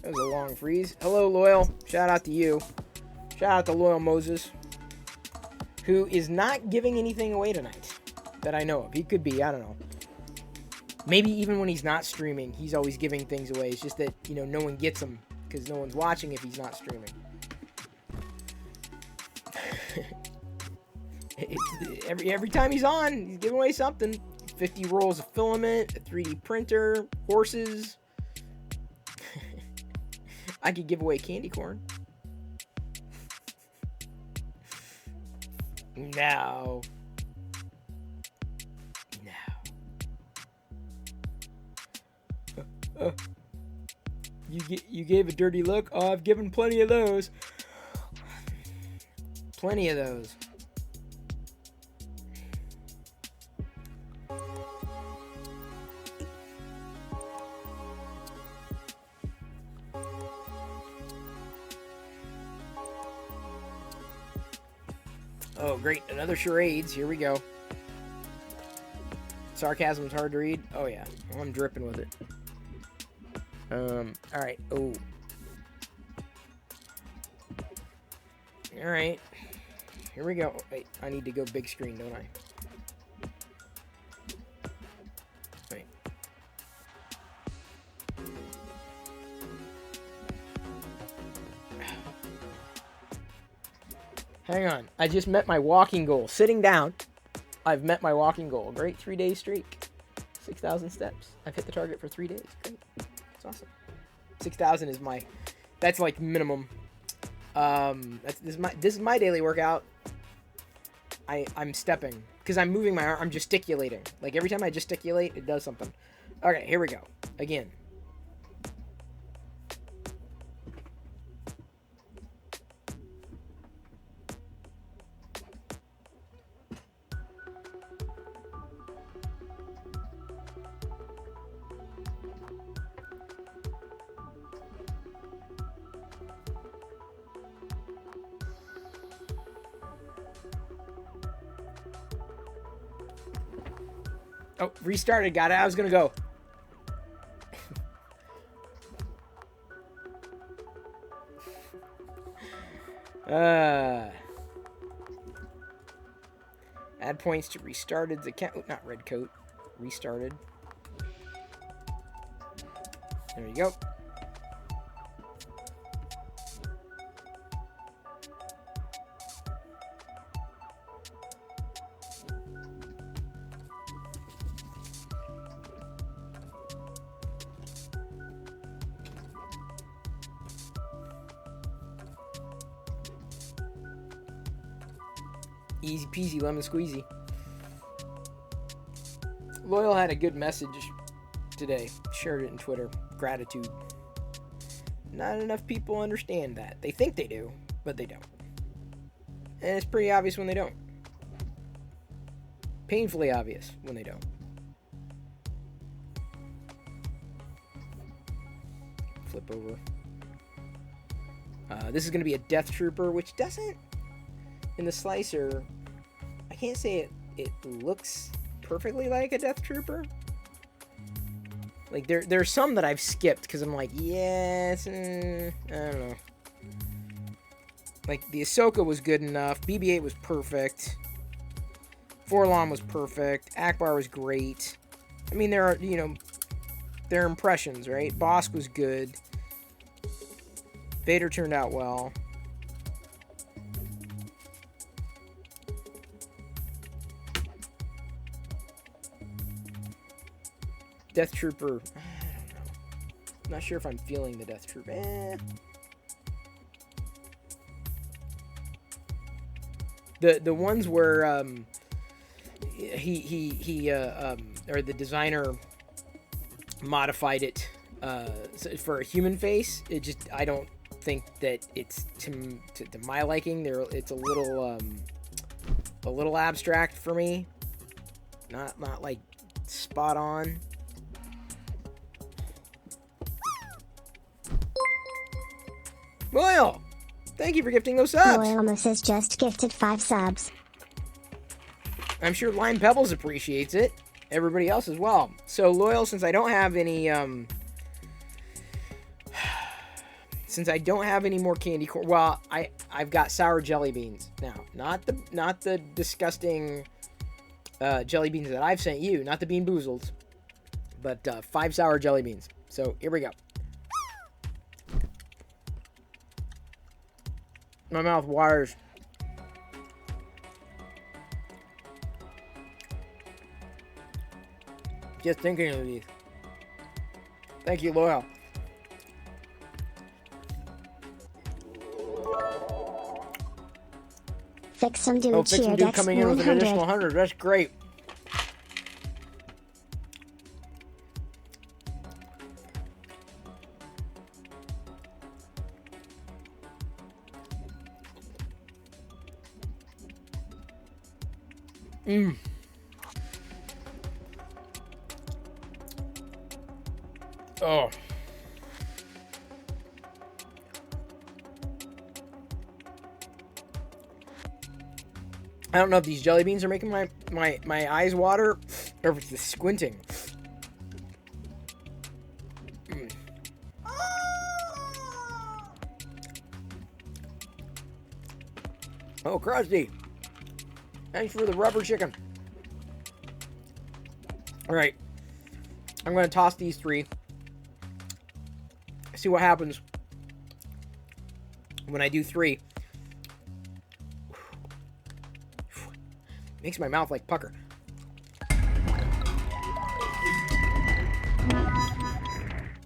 That was a long freeze. Hello, Loyal. Shout out to you. Shout out to Loyal Moses, who is not giving anything away tonight that I know of. He could be, I don't know. Maybe even when he's not streaming, he's always giving things away. It's just that, you know, no one gets them because no one's watching if he's not streaming. Every time he's on, he's giving away something. 50 rolls of filament, a 3D printer, horses. I could give away candy corn. No. No. You gave a dirty look? Oh, I've given plenty of those. Plenty of those. Oh, great. Another charades. Here we go. Sarcasm's hard to read. Oh, yeah. I'm dripping with it. Alright. Oh. Alright. Here we go. Wait, I need to go big screen, don't I? Wait. Hang on. I just met my walking goal. Sitting down, I've met my walking goal. Great 3-day streak. 6,000 steps. I've hit the target for 3 days. Great. That's awesome. 6,000 is my... That's like minimum. This is my daily workout. I'm stepping. Because I'm moving my arm. I'm gesticulating. Like every time I gesticulate, it does something. Okay, here we go. Again. Oh, restarted. Got it. I was going to go. Add points to restarted account. Oh, not red coat. Restarted. There you go. Easy peasy lemon squeezy. Loyal had a good message today. Shared it in Twitter. Gratitude. Not enough people understand that. They think they do, but they don't. And it's pretty obvious when they don't. Painfully obvious when they don't. Flip over. This is going to be a Death Trooper, which doesn't... In the slicer, I can't say it looks perfectly like a Death Trooper. Like, there's some that I've skipped because I'm like, yes, I don't know. Like, the Ahsoka was good enough. BB-8 was perfect. Forlon was perfect. Akbar was great. I mean, there are, you know, there are impressions, right? Bosk was good. Vader turned out well. Death Trooper, I don't know. I'm not sure if I'm feeling the Death Trooper. The ones where or the designer modified it for a human face. It just, I don't think that it's to my liking. It's a little abstract for me. Not like spot on. Loyal! Thank you for gifting those subs! Loyal has just gifted 5 subs. I'm sure Lime Pebbles appreciates it. Everybody else as well. So, Loyal, since I don't have any since I don't have any more candy corn, well, I've got sour jelly beans now. Not the disgusting jelly beans that I've sent you, not the Bean Boozles, but 5 sour jelly beans. So here we go. My mouth waters. Just thinking of these. Thank you, Loyal. Fix some dude Fix some cheered dude X coming in with an 100. additional 100. That's great. Oh. I don't know if these jelly beans are making my eyes water or if it's the squinting. Oh, Krusty. Thanks for the rubber chicken. All right. I'm going to toss these 3. See what happens when I do 3. Makes my mouth like pucker.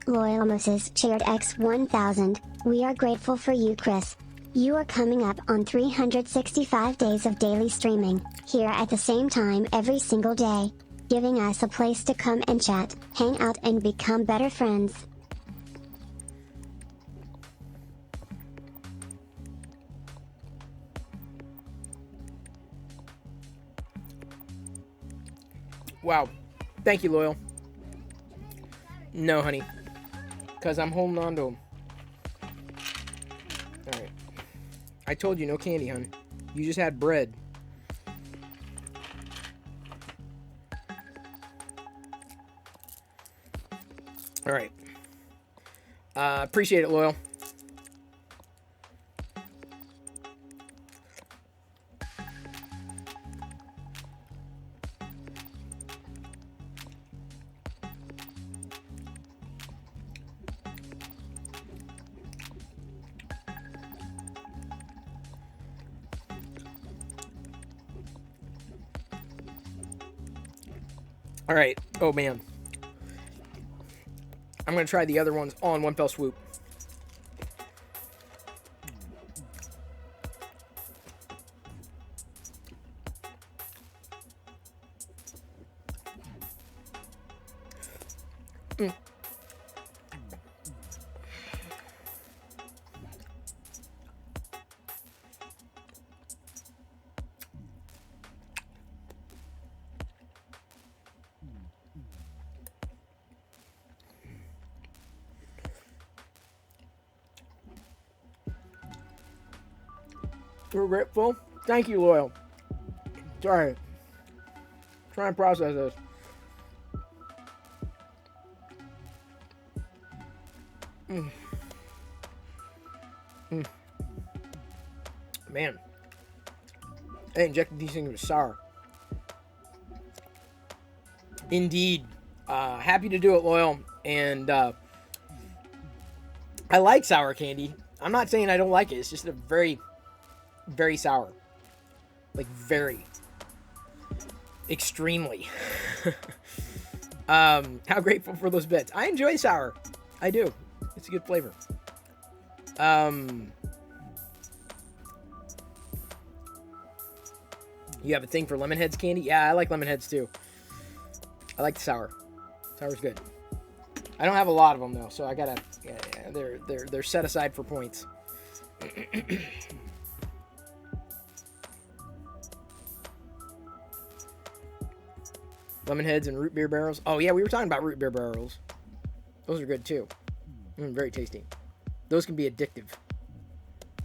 Loyal Moses cheered X 1000. We are grateful for you, Chris. You are coming up on 365 days of daily streaming, here at the same time every single day, giving us a place to come and chat, hang out and become better friends. Wow. Thank you, Loyal. No, honey. Because I'm holding on to them. Alright. I told you no candy, hon. You just had bread. Alright. Appreciate it, Loyal. All right. Oh, man. I'm going to try the other ones all in one fell swoop. We're grateful. Thank you, Loyal. Sorry. Try and process this. Man. I injected these things with sour. Indeed. Happy to do it, Loyal. And I like sour candy. I'm not saying I don't like it. It's just a very, very sour. Like, very. Extremely. How grateful for those bits. I enjoy sour. I do. It's a good flavor. You have a thing for Lemonheads candy? Yeah, I like Lemonheads too. I like the sour. Sour's good. I don't have a lot of them though, so I gotta. Yeah, they're set aside for points. Lemonheads and root beer barrels. Oh yeah, we were talking about root beer barrels. Those are good too. Very tasty. Those can be addictive.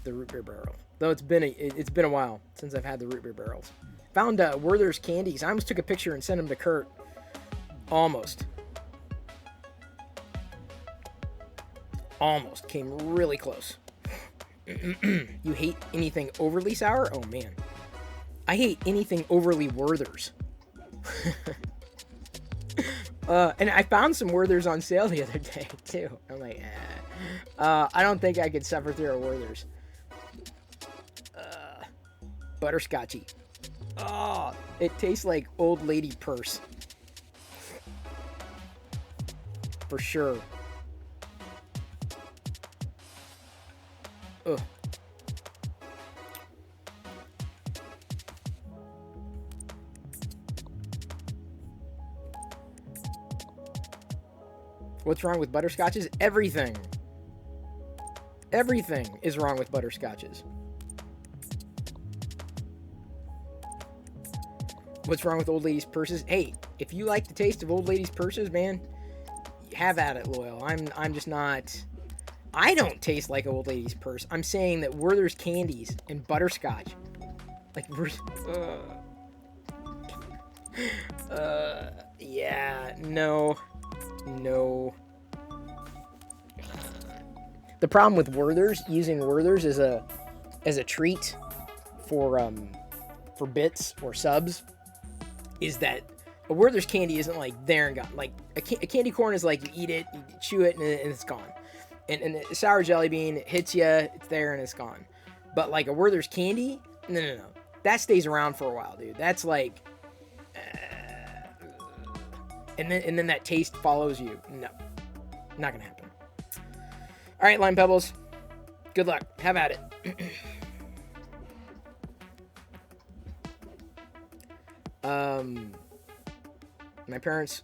The root beer barrel. Though it's been a while since I've had the root beer barrels. Found Werther's candies. I almost took a picture and sent them to Kurt. Almost. Almost. Came really close. You hate anything overly sour? Oh, man. I hate anything overly Werther's. And I found some Werther's on sale the other day, too. I'm like, I don't think I could suffer through a Werther's. Butterscotchy. Oh, it tastes like old lady purse. For sure. Ugh. What's wrong with butterscotches? Everything. Everything is wrong with butterscotches. What's wrong with old ladies' purses? Hey, if you like the taste of old ladies' purses, man, have at it, Loyal. I'm just not... I don't taste like an old lady's purse. I'm saying that Werther's candies and butterscotch, like, yeah, no. The problem with Werther's, using Werther's as a treat for bits or subs, is that a Werther's candy isn't like there and gone. Like a candy corn is like you eat it, you chew it, and it's gone. And a sour jelly bean, it hits you, it's there and it's gone. But like a Werther's candy, no. That stays around for a while, dude. That's like, and then that taste follows you. No, not gonna happen. All right, Lime Pebbles, good luck. Have at it. My parents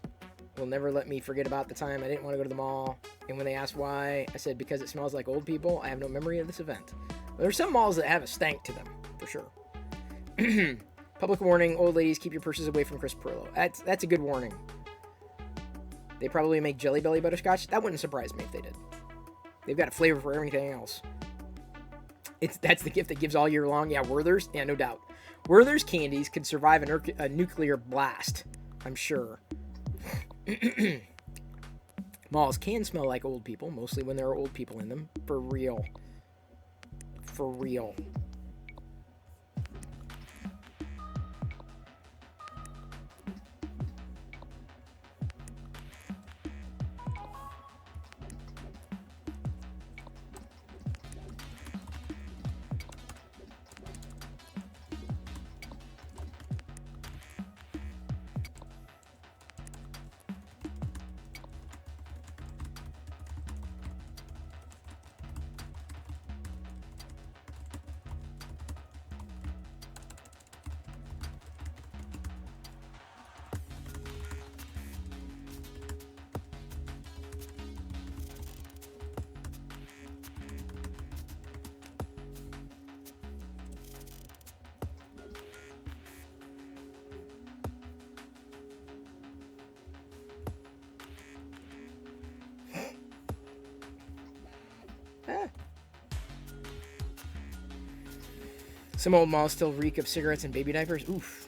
will never let me forget about the time I didn't want to go to the mall. And when they asked why, I said, because it smells like old people. I have no memory of this event. Well, there's some malls that have a stank to them, for sure. Public warning, old ladies, keep your purses away from Chris Perillo. That's a good warning. They probably make Jelly Belly butterscotch. That wouldn't surprise me if they did. They've got a flavor for everything else. That's the gift that gives all year long. Yeah, Werther's? Yeah, no doubt. Werther's candies could survive a nuclear blast, I'm sure. Malls can smell like old people, mostly when there are old people in them. For real. For real. Some old malls still reek of cigarettes and baby diapers. Oof.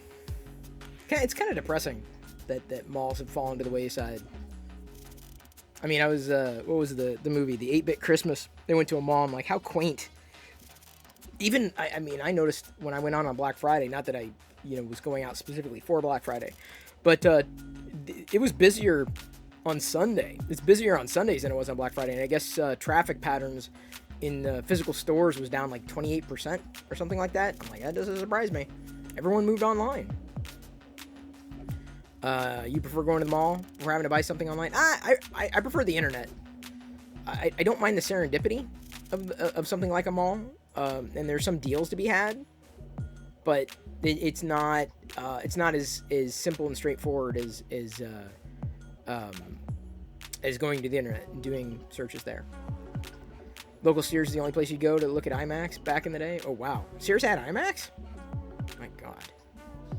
It's kind of depressing that malls have fallen to the wayside. I mean, I was, what was the movie? The 8-Bit Christmas. They went to a mall. I'm like, how quaint. Even, I mean, I noticed when I went on Black Friday, not that I, was going out specifically for Black Friday, but it was busier on Sunday. It's busier on Sundays than it was on Black Friday. And I guess traffic patterns in physical stores was down like 28% or something like that. I'm like, that doesn't surprise me. Everyone moved online. You prefer going to the mall or having to buy something online? I prefer the internet. I don't mind the serendipity of something like a mall. And there's some deals to be had, but it's not as simple and straightforward as going to the internet and doing searches there. Local Sears is the only place you go to look at IMAX back in the day. Oh, wow. Sears had IMAX? My God.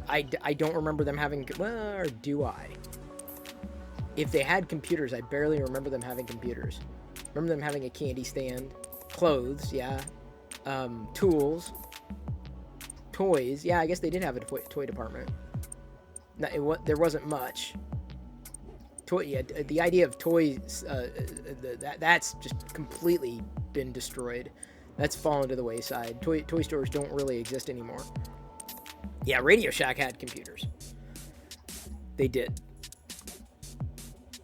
I don't remember them having... Well, or do I? If they had computers, I barely remember them having computers. Remember them having a candy stand. Clothes, yeah. Tools. Toys. Yeah, I guess they did have a toy department. There wasn't much. the idea of toys, that's just completely been destroyed. That's fallen to the wayside. Toy stores don't really exist anymore. Yeah, Radio Shack had computers. They did.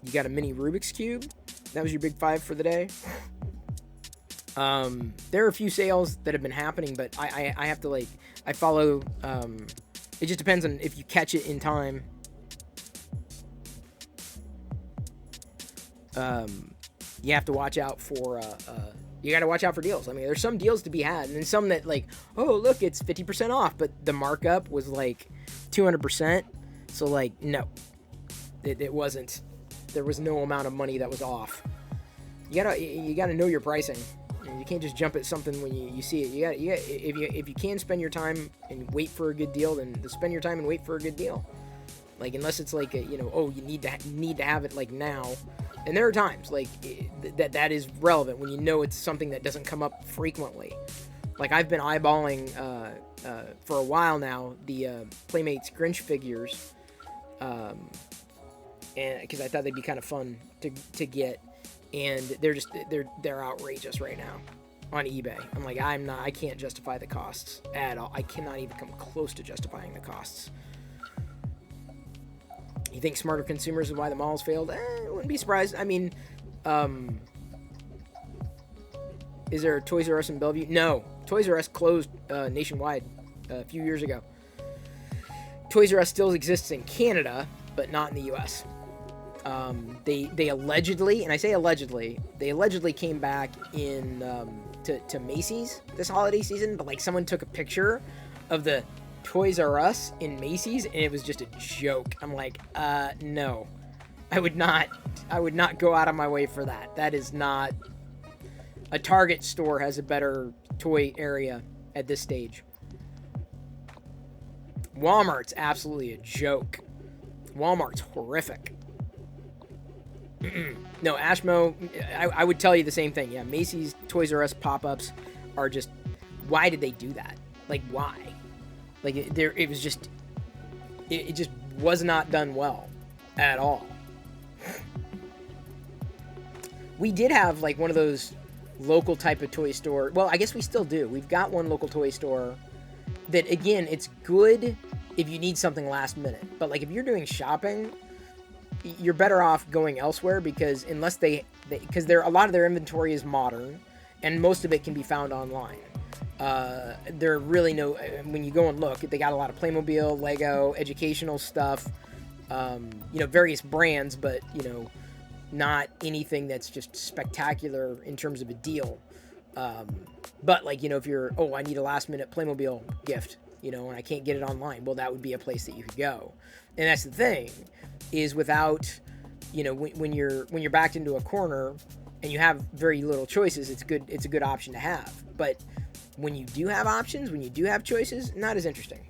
You got a mini Rubik's Cube? That was your big five for the day? There are a few sales that have been happening, but I have to, like, I follow, it just depends on if you catch it in time. You have to watch out for, you got to watch out for deals. I mean, there's some deals to be had, and then some that, like, oh, look, it's 50% off, but the markup was, like, 200%. So, like, no. It wasn't. There was no amount of money that was off. You gotta know your pricing. You can't just jump at something when you see it. If you can spend your time and wait for a good deal, then spend your time and wait for a good deal. Like, unless it's like you need to have it like now. And there are times like that is relevant when you know it's something that doesn't come up frequently. Like, I've been eyeballing for a while now the Playmates Grinch figures, and because I thought they'd be kind of fun to get. And they're outrageous right now on eBay. I'm like, I can't justify the costs at all. I cannot even come close to justifying the costs. You think smarter consumers is why the malls failed? Wouldn't be surprised. I mean, is there a Toys R Us in Bellevue? No. Toys R Us closed nationwide a few years ago. Toys R Us still exists in Canada, but not in the U.S. They allegedly, and I say allegedly, they allegedly came back in to Macy's this holiday season, but like someone took a picture of the Toys R Us in Macy's and it was just a joke. I'm like, no. I would not go out of my way for that. That is not. A Target store has a better toy area at this stage. Walmart's absolutely a joke. Walmart's horrific. No, Ashmo, I would tell you the same thing. Yeah, Macy's, Toys R Us pop-ups are just... Why did they do that? Like, why? Like, it was just... It just was not done well at all. We did have, like, one of those local type of toy store. Well, I guess we still do. We've got one local toy store that, again, it's good if you need something last minute. But, like, if you're doing shopping... You're better off going elsewhere because unless because a lot of their inventory is modern and most of it can be found online. There are really no, when you go and look, they got a lot of Playmobil, Lego, educational stuff, various brands, but, not anything that's just spectacular in terms of a deal. But like, if you're, I need a last minute Playmobil gift, and I can't get it online, well, that would be a place that you could go. And that's the thing. Is without, when you're backed into a corner and you have very little choices, it's a good option to have. But when you do have options, when you do have choices, not as interesting.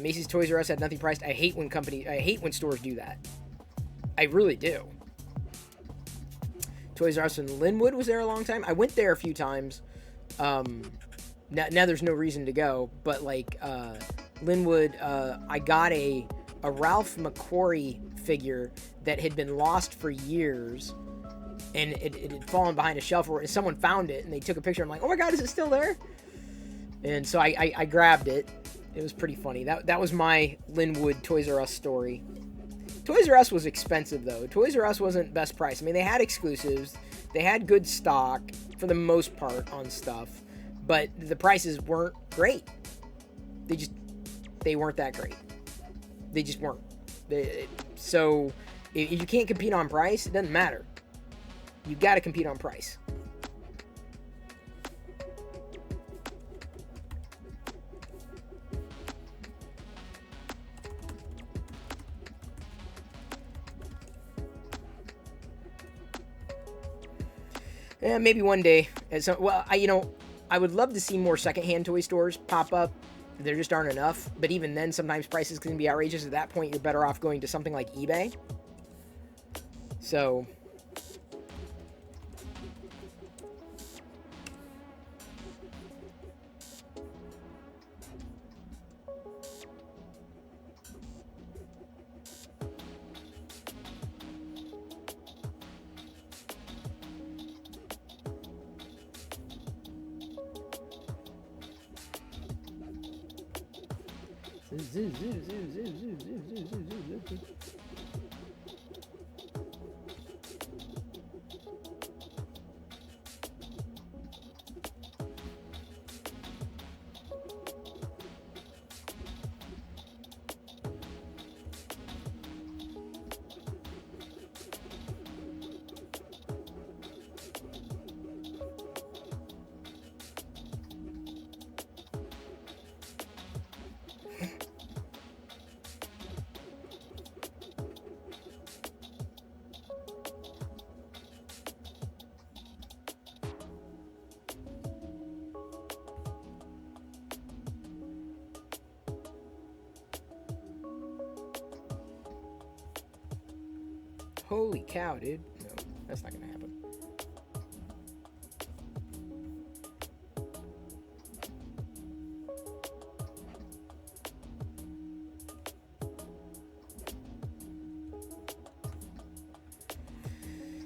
Macy's, Toys R Us had nothing priced. I hate when stores do that. I really do. Toys R Us in Linwood was there a long time. I went there a few times. Now there's no reason to go, but like Linwood, I got a Ralph McQuarrie figure that had been lost for years, and it had fallen behind a shelf, and someone found it, and they took a picture. I'm like, oh my god, is it still there? And so I grabbed it. It was pretty funny. That was my Linwood Toys R Us story. Toys R Us was expensive, though. Toys R Us wasn't best price. I mean, they had exclusives. They had good stock, for the most part, on stuff. But the prices weren't great. They weren't that great. They just weren't. So, if you can't compete on price, it doesn't matter. You got to compete on price. Yeah, maybe one day. I would love to see more secondhand toy stores pop up. There just aren't enough. But even then, sometimes prices can be outrageous. At that point, you're better off going to something like eBay. So... Holy cow, dude. No, that's not gonna happen.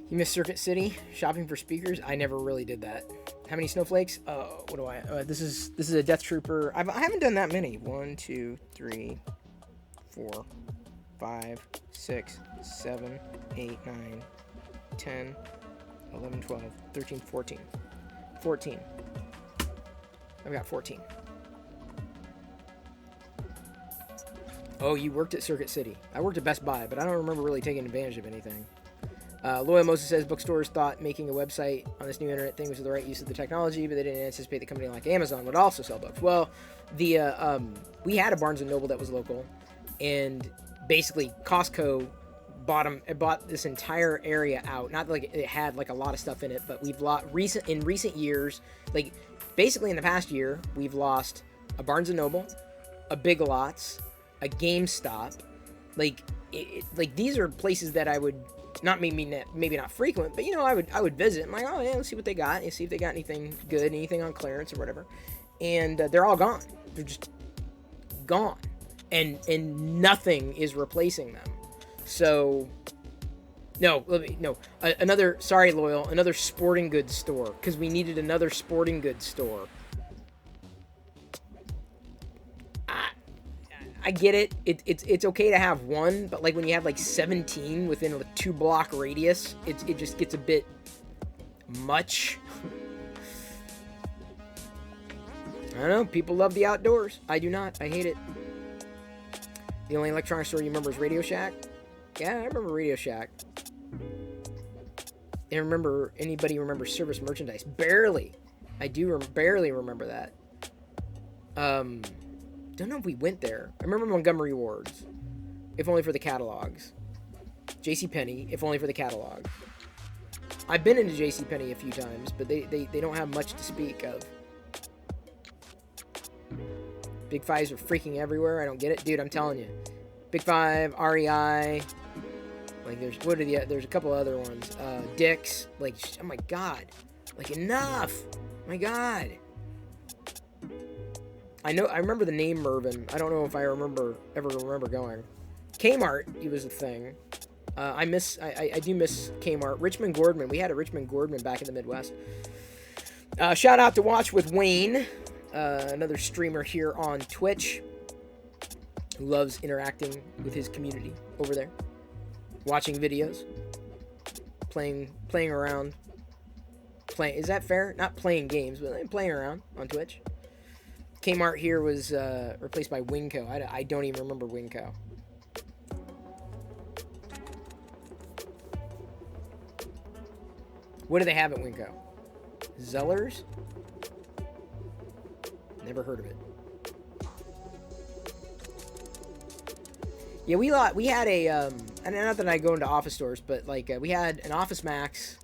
You missed Circuit City shopping for speakers. I never really did that. How many snowflakes? What do I? This is a Death Trooper. I haven't done that many. 1, 2, 3, 4, 5, 6, 7, 8, 9, 10, 11, 12, 13, 14. 14. I've got 14. Oh, you worked at Circuit City. I worked at Best Buy, but I don't remember really taking advantage of anything. Loyal Moses says bookstores thought making a website on this new internet thing was the right use of the technology, but they didn't anticipate the company like Amazon would also sell books. Well, we had a Barnes & Noble that was local, and basically Costco bought this entire area out. Not like it had like a lot of stuff in it, but we've lost in recent years, like basically in the past year, we've lost a Barnes & Noble, a Big Lots, a GameStop. Like these are places that I would not maybe not frequent, but I would visit. I'm like, oh yeah, let's see what they got, and see if they got anything good, anything on clearance or whatever. And they're all gone. They're just gone, and nothing is replacing them. So another sporting goods store, because we needed another sporting goods store. I get it. It's okay to have one, but like when you have like 17 within a 2-block radius, it just gets a bit much. I don't know. People love the outdoors. I do not. I hate it. The only electronics store you remember is Radio Shack. Yeah, I remember Radio Shack. Anybody remember Service Merchandise? Barely. I do barely remember that. Don't know if we went there. I remember Montgomery Ward's, if only for the catalogs. JCPenney, if only for the catalog. I've been into JCPenney a few times, but they don't have much to speak of. Big Fives are freaking everywhere. I don't get it. Dude, I'm telling you. Big Five, REI. Like, there's a couple other ones. Dick's. Like, oh my god. Like, enough. Oh my god. I remember the name Mervyn. I don't know if I ever remember going. Kmart, it was a thing. I do miss Kmart. Richmond Gordman. We had a Richmond Gordman back in the Midwest. Shout out to Watch with Wayne, another streamer here on Twitch who loves interacting with his community over there, watching videos, playing around. Is that fair? Not playing games, but playing around on Twitch. Kmart here was replaced by Winco. I don't even remember Winco. What do they have at Winco? Zellers? Never heard of it. Yeah, we had a and not that I go into office stores, but like we had an Office Max.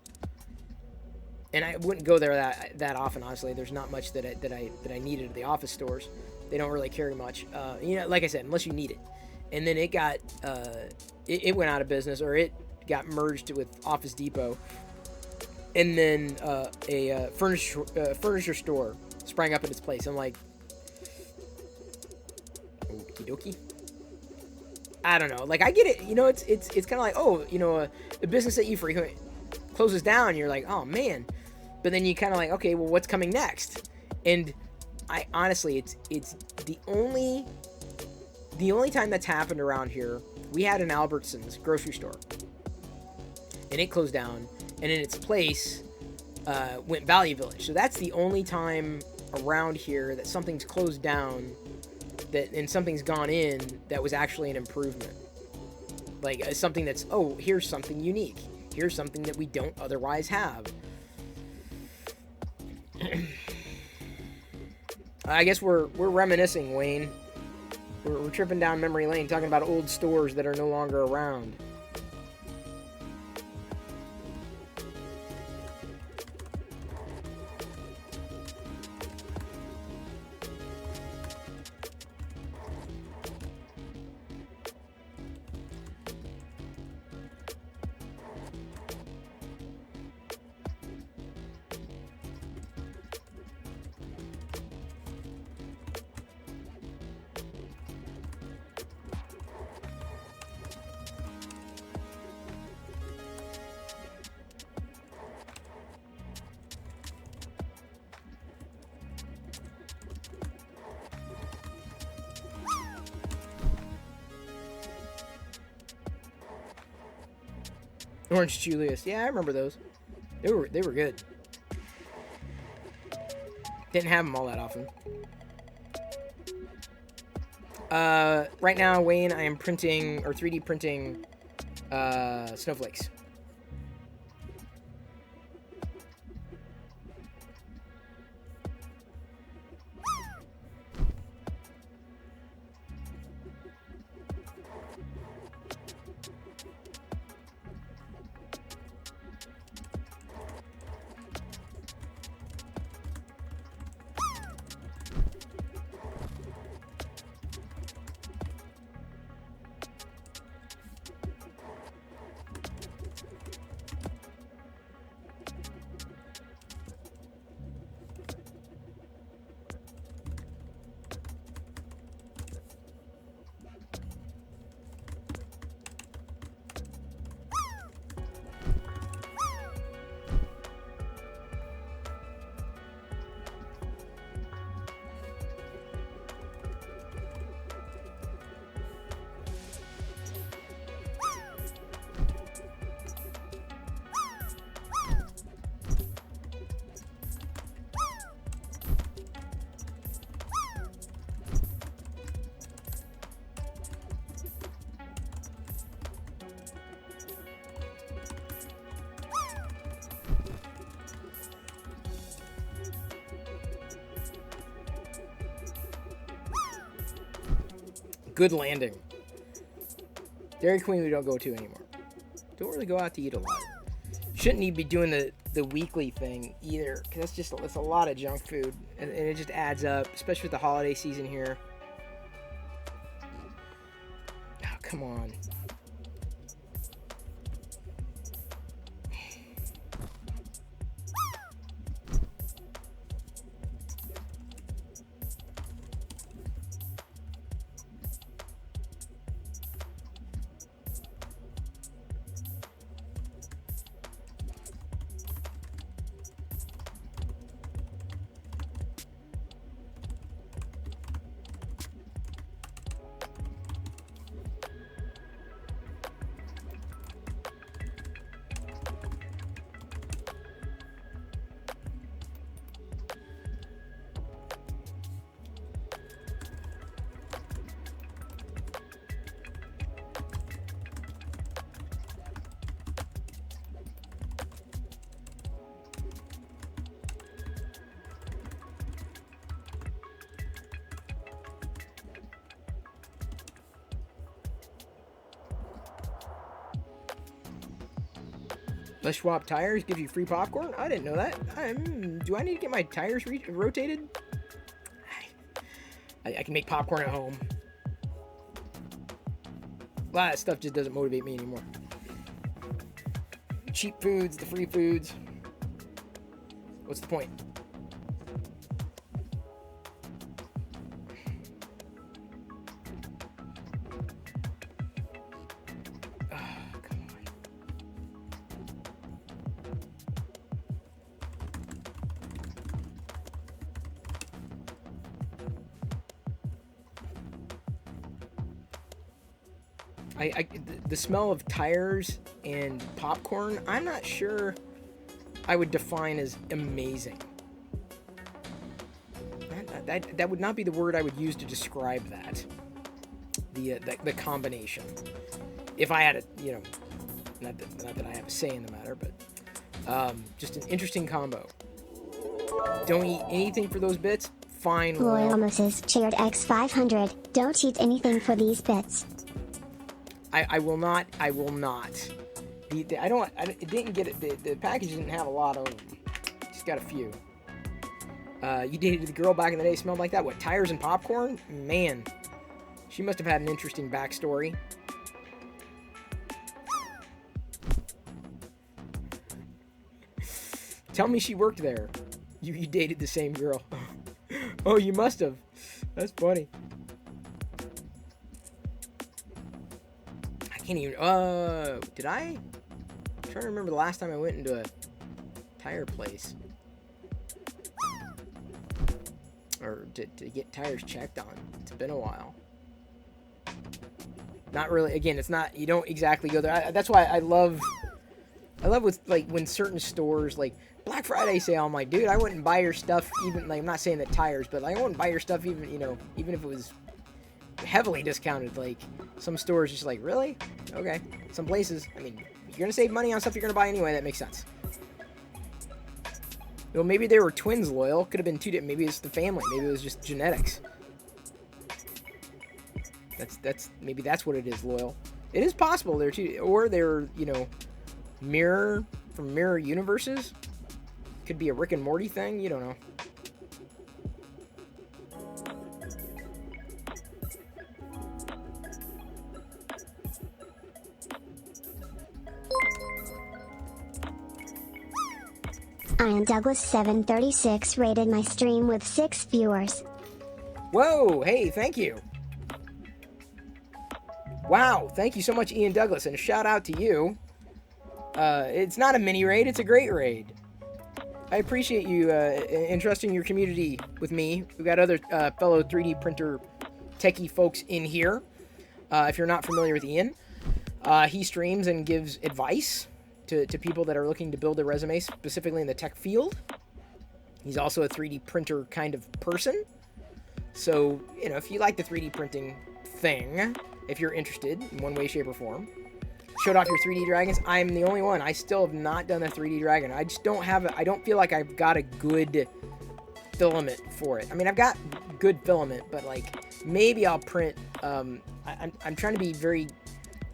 And I wouldn't go there that often, honestly. There's not much that I needed at the office stores. They don't really carry much. Like I said, unless you need it. And then it got it went out of business, or it got merged with Office Depot. And then a furniture store sprang up in its place. I'm like, okie dokie. I don't know. Like, I get it. It's kind of like, the business that you frequent closes down. And you're like, oh man. But then you kind of like, okay, well, what's coming next? And I honestly, it's the only the only time that's happened around here, we had an Albertsons grocery store, and it closed down, and in its place went Value Village. So that's the only time around here that something's closed down and something's gone in that was actually an improvement. Like something that's, oh, here's something unique. Here's something that we don't otherwise have. I guess we're reminiscing, Wayne. We're tripping down memory lane, talking about old stores that are no longer around. Orange Julius. Yeah, I remember those. They were good. Didn't have them all that often. Right now, Wayne, I am printing, or 3D printing, snowflakes. Good landing. Dairy Queen we don't go to anymore. Don't really go out to eat a lot. Shouldn't even be doing the weekly thing either, because that's a lot of junk food, and it just adds up, especially with the holiday season here. Oh, come on. Les Schwab tires give you free popcorn? I didn't know that. Do I need to get my tires rotated? I can make popcorn at home. A lot of that stuff just doesn't motivate me anymore. Cheap foods, the free foods. What's the point? The smell of tires and popcorn, I'm not sure I would define as amazing. That would not be the word I would use to describe that. The combination. If I had a, not that I have a say in the matter, but just an interesting combo. Don't eat anything for those bits. Fine. Loyal Moses cheered X500. Don't eat anything for these bits. I will not. I will not. It didn't get it. The package didn't have a lot of them. Just got a few. You dated the girl back in the day, smelled like that? What, tires and popcorn? Man, she must have had an interesting backstory. Tell me she worked there. You dated the same girl. Oh, you must have. That's funny. I can't even... did I? I'm trying to remember the last time I went into a tire place. Or to get tires checked on. It's been a while. Not really. Again, it's not... You don't exactly go there. That's why I love with, like, when certain stores, like, Black Friday sale, I'm like, dude, I wouldn't buy your stuff even... Like, I'm not saying that tires, but like, I wouldn't buy your stuff even, even if it was heavily discounted. Like, some stores just like, really? Okay. Some places, I mean, you're going to save money on stuff you're going to buy anyway. That makes sense. Well, maybe they were twins, Loyal. Could have been two different. Maybe it's the family. Maybe it was just genetics. Maybe that's what it is, Loyal. It is possible they're two, or they're, mirror from mirror universes. Could be a Rick and Morty thing. You don't know. Ian Douglas 736 rated my stream with 6 viewers. Whoa, hey, thank you. Wow, thank you so much, Ian Douglas, and a shout out to you. It's not a mini raid, it's a great raid. I appreciate you entrusting your community with me. We've got other fellow 3D printer techie folks in here. If you're not familiar with Ian, he streams and gives advice to people that are looking to build their resume, specifically in the tech field. He's also a 3D printer kind of person. So, if you like the 3D printing thing, if you're interested in one way, shape, or form, showed off your 3D dragons. I'm the only one. I still have not done a 3D dragon. I just don't have I don't feel like I've got a good filament for it. I mean, I've got good filament, but like maybe I'll print. I'm trying to be very.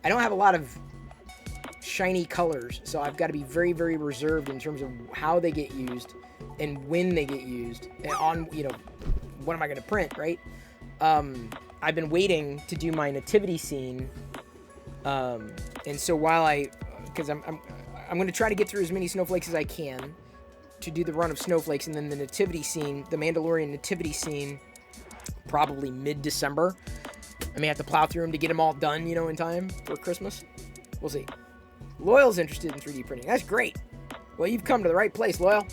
I don't have a lot of shiny colors, so I've got to be very, very reserved in terms of how they get used and when they get used and on what am I going to print, right? I've been waiting to do my nativity scene. And so while because I'm going to try to get through as many snowflakes as I can to do the run of snowflakes, and then the nativity scene, the Mandalorian nativity scene, probably mid-December. I may have to plow through them to get them all done, in time for Christmas. We'll see. Loyal's interested in 3D printing. That's great. Well, you've come to the right place, Loyal.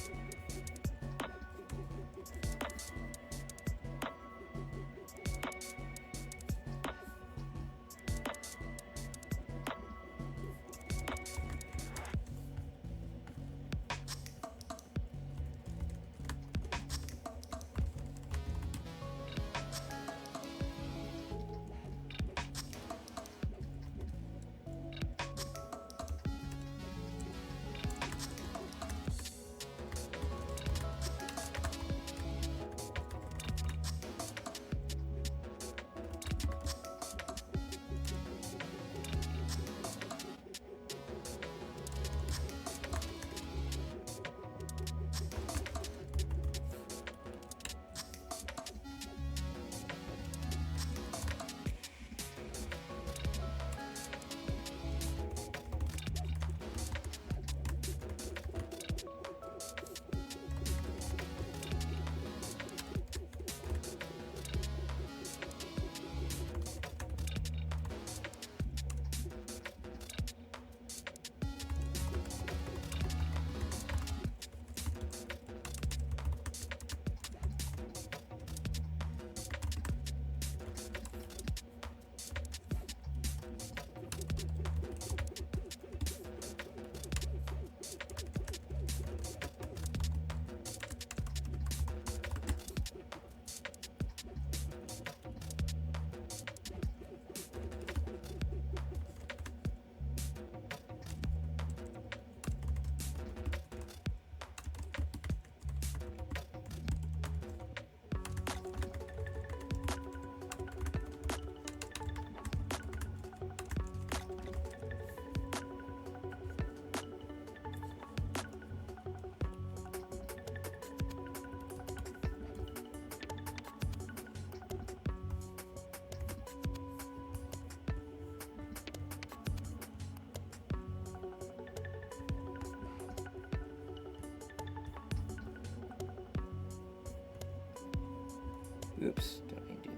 Oops, don't need to do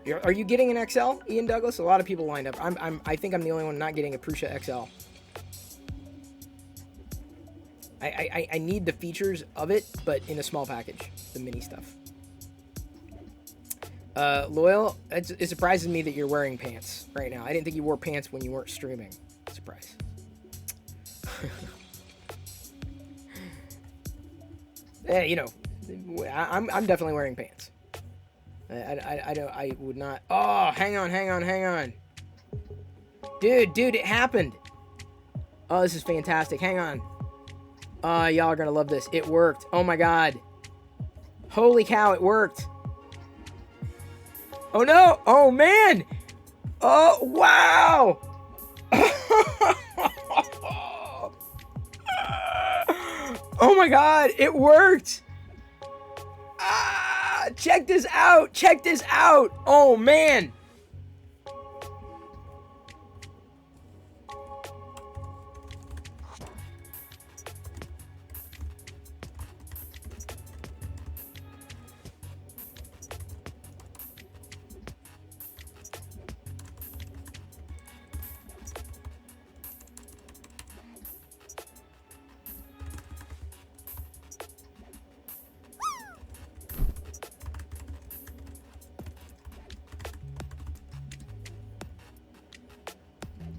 that. Are you getting an XL, Ian Douglas? A lot of people lined up. I think I'm the only one not getting a Prusa XL. I need the features of it, but in a small package, the mini stuff. Loyal, it surprises me that you're wearing pants right now. I didn't think you wore pants when you weren't streaming. Surprise. Yeah, you know, I'm definitely wearing pants. I would not. Oh, hang on. Dude, it happened. Oh, this is fantastic. Hang on. Y'all are gonna love this. It worked. Oh my god. Holy cow, it worked. Oh no! Oh man! Oh wow! Oh my god, it worked! Check this out! Check this out! Oh man!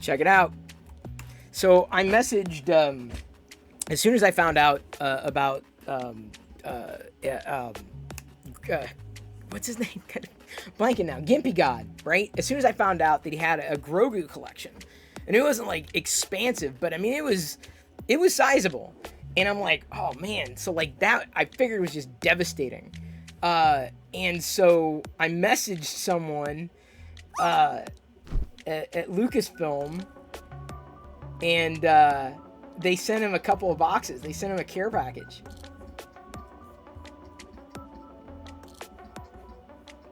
Check it out. So I messaged as soon as I found out about what's his name? Blanking now. Gimpy God, right? As soon as I found out that he had a Grogu collection, and it wasn't like expansive, but I mean it was sizable, and I'm like, oh man. So like that, I figured it was just devastating, and so I messaged someone at Lucasfilm, and they sent him a couple of boxes. They sent him a care package.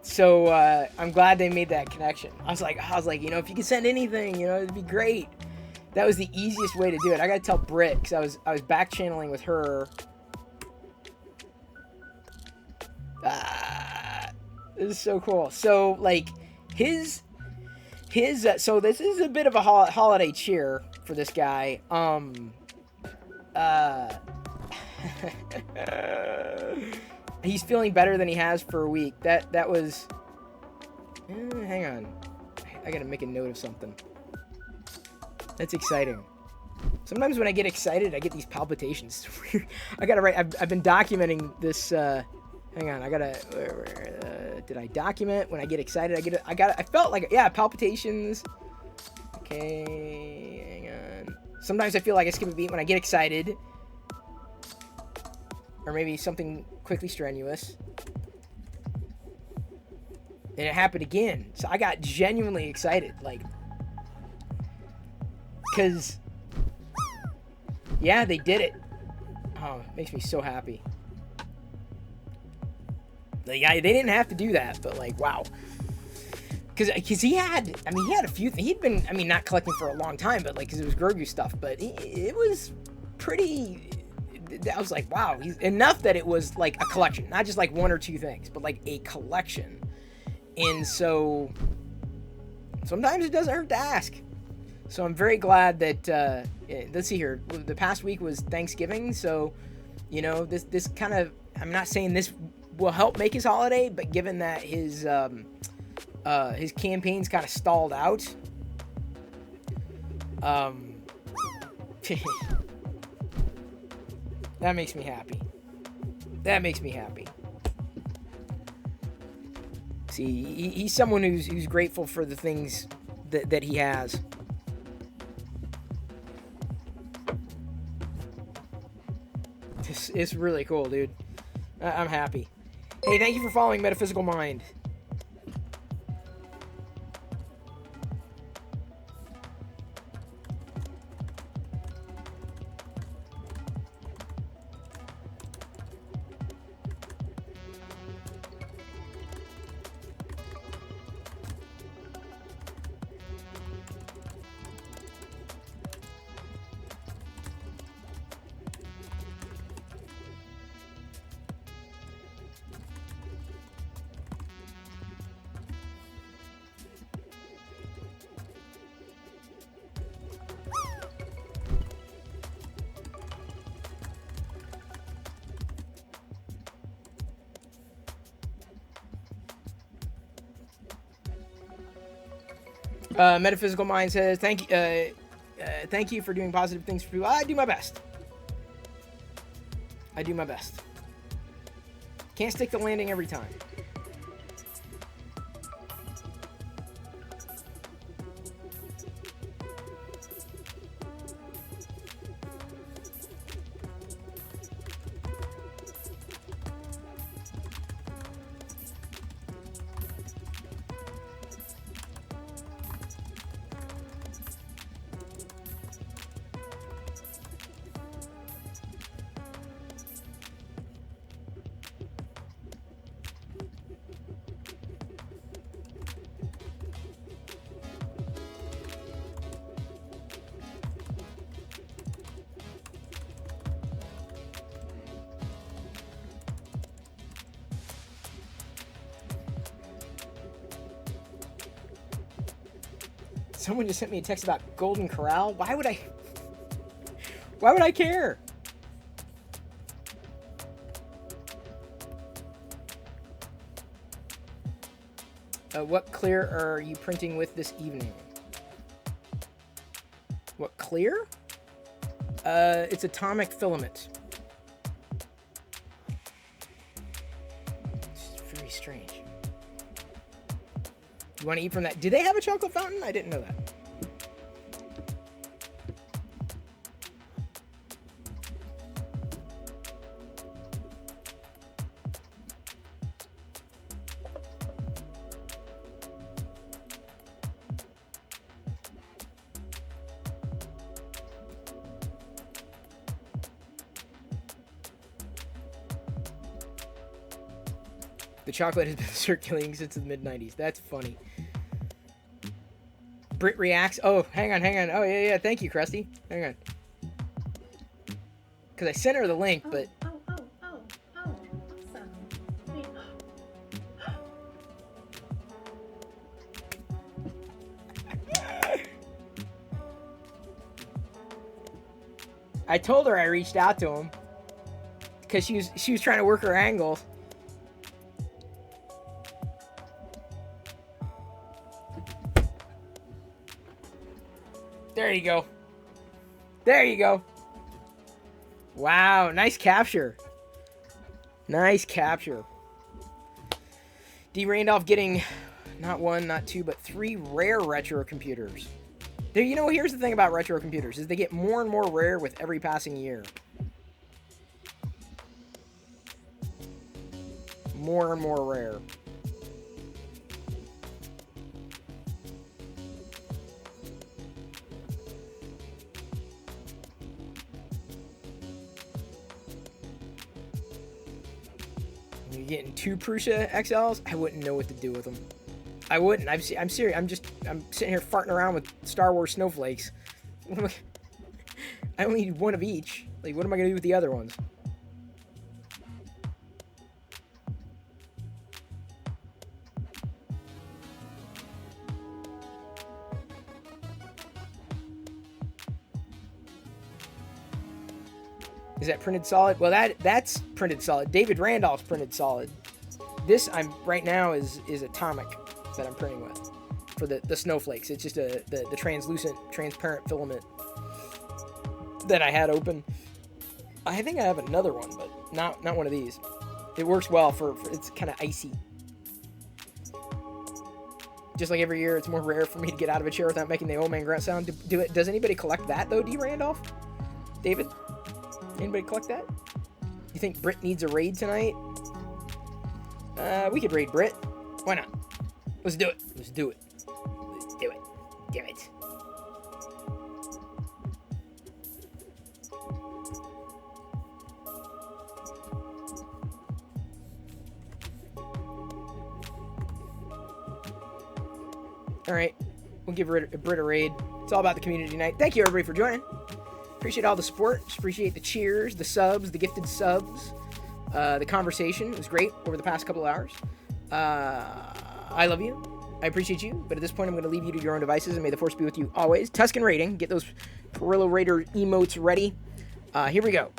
So I'm glad they made that connection. I was like, you know, if you could send anything, you know, it'd be great. That was the easiest way to do it. I gotta tell Britt, because I was back channeling with her. This is so cool. So like his so this is a bit of a holiday cheer for this guy. He's feeling better than he has for a week. That was hang on, I gotta make a note of something. That's exciting. Sometimes when I get excited, I get these palpitations. I gotta write. I've been documenting this. Hang on, I gotta. Did I document when I get excited? I felt like, yeah, palpitations. Okay, hang on. Sometimes I feel like I skip a beat when I get excited, or maybe something quickly strenuous. And it happened again. So I got genuinely excited, like, cause, yeah, they did it. Oh, it makes me so happy. Like, they didn't have to do that, but like, wow. Because he had a few things. He'd been, not collecting for a long time, but like, because it was Grogu stuff, but it was pretty, I was like, wow, he's enough that it was like a collection, not just like one or two things, but like a collection. And so sometimes it doesn't hurt to ask. So I'm very glad that, let's see here, the past week was Thanksgiving, so, you know, this kind of, I'm not saying this will help make his holiday, but given that his campaign's kind of stalled out, that makes me happy. That makes me happy. See, he's someone who's grateful for the things that he has. It's really cool, dude. I'm happy. Hey, thank you for following Metaphysical Mind. Metaphysical Mind says, thank you for doing positive things for people. I do my best. I do my best. Can't stick the landing every time. Someone just sent me a text about Golden Corral. Why would I care? What clear are you printing with this evening? What clear? It's atomic filament. It's very strange. You want to eat from that? Do they have a chocolate fountain? I didn't know that. The chocolate has been circulating since the mid-90s. That's funny. Brit reacts. Oh, hang on. Oh, yeah. Thank you, Krusty. Hang on. Because I sent her the link, but... Awesome. Wait. I told her I reached out to him. Because she was trying to work her angle. There you go. There you go. Wow, nice capture. Nice capture. D. Randolph getting not one, not two, but 3 rare retro computers. There, you know, here's the thing about retro computers is they get more and more rare with every passing year. More and more rare. You're getting 2 Prusa XLs? I wouldn't know what to do with them. I wouldn't. I'm serious. I'm sitting here farting around with Star Wars Snowflakes. I only need one of each. Like, what am I going to do with the other ones? Is that printed solid? Well, that's printed solid. David Randolph's printed solid. This right now is atomic that I'm printing with for the snowflakes. It's just the translucent, transparent filament that I had open. I think I have another one, but not one of these. It works well for it's kind of icy. Just like every year, it's more rare for me to get out of a chair without making the old man grunt sound. Does anybody collect that though, D. Randolph? David? Anybody collect that? You think Brit needs a raid tonight? We could raid Brit. Why not? Let's do it. Let's do it. Let's do it. Do it. All right. We'll give Brit a raid. It's all about the community tonight. Thank you, everybody, for joining. Appreciate all the support. Appreciate the cheers, the subs, the gifted subs, the conversation. It was great over the past couple of hours. I love you. I appreciate you. But at this point, I'm going to leave you to your own devices, and may the force be with you always. Tuscan raiding. Get those Perillo Raider emotes ready. Here we go.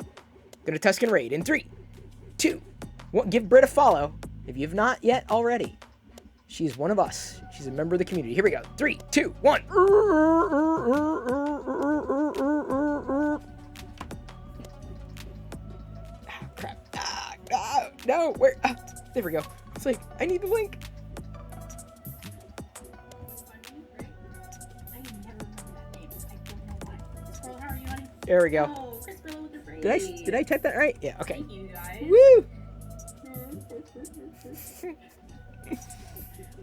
Going to Tuscan raid in 3, 2, 1. Give Brit a follow if you have not yet already. She's one of us. She's a member of the community. Here we go. 3, 2, 1. Ah, crap. No, where? There we go. It's like, I need the link. I never remember that name. I don't know why. Scroll, how are you, honey? There we go. Oh, Chris Brillo with the phrase. Did I type that right? Yeah, okay. Thank you, guys. Woo!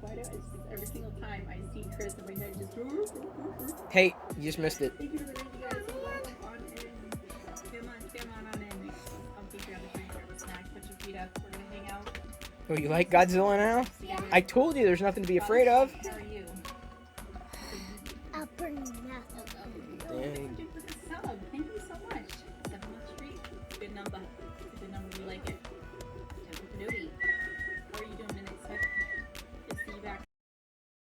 Why do I just, every single time I see Chris in my head just... Hey, you just missed it. Thank you for the ring, you guys. Welcome on in. Come on in. I'll take you out of the drink, grab a snack, put your feet up. We're gonna hang out. Oh, you like Godzilla now? Yeah. I told you there's nothing to be afraid of. How are you? I'll burn nothing. Thank you for the sub. Thank you so much. 7 months straight. Good number.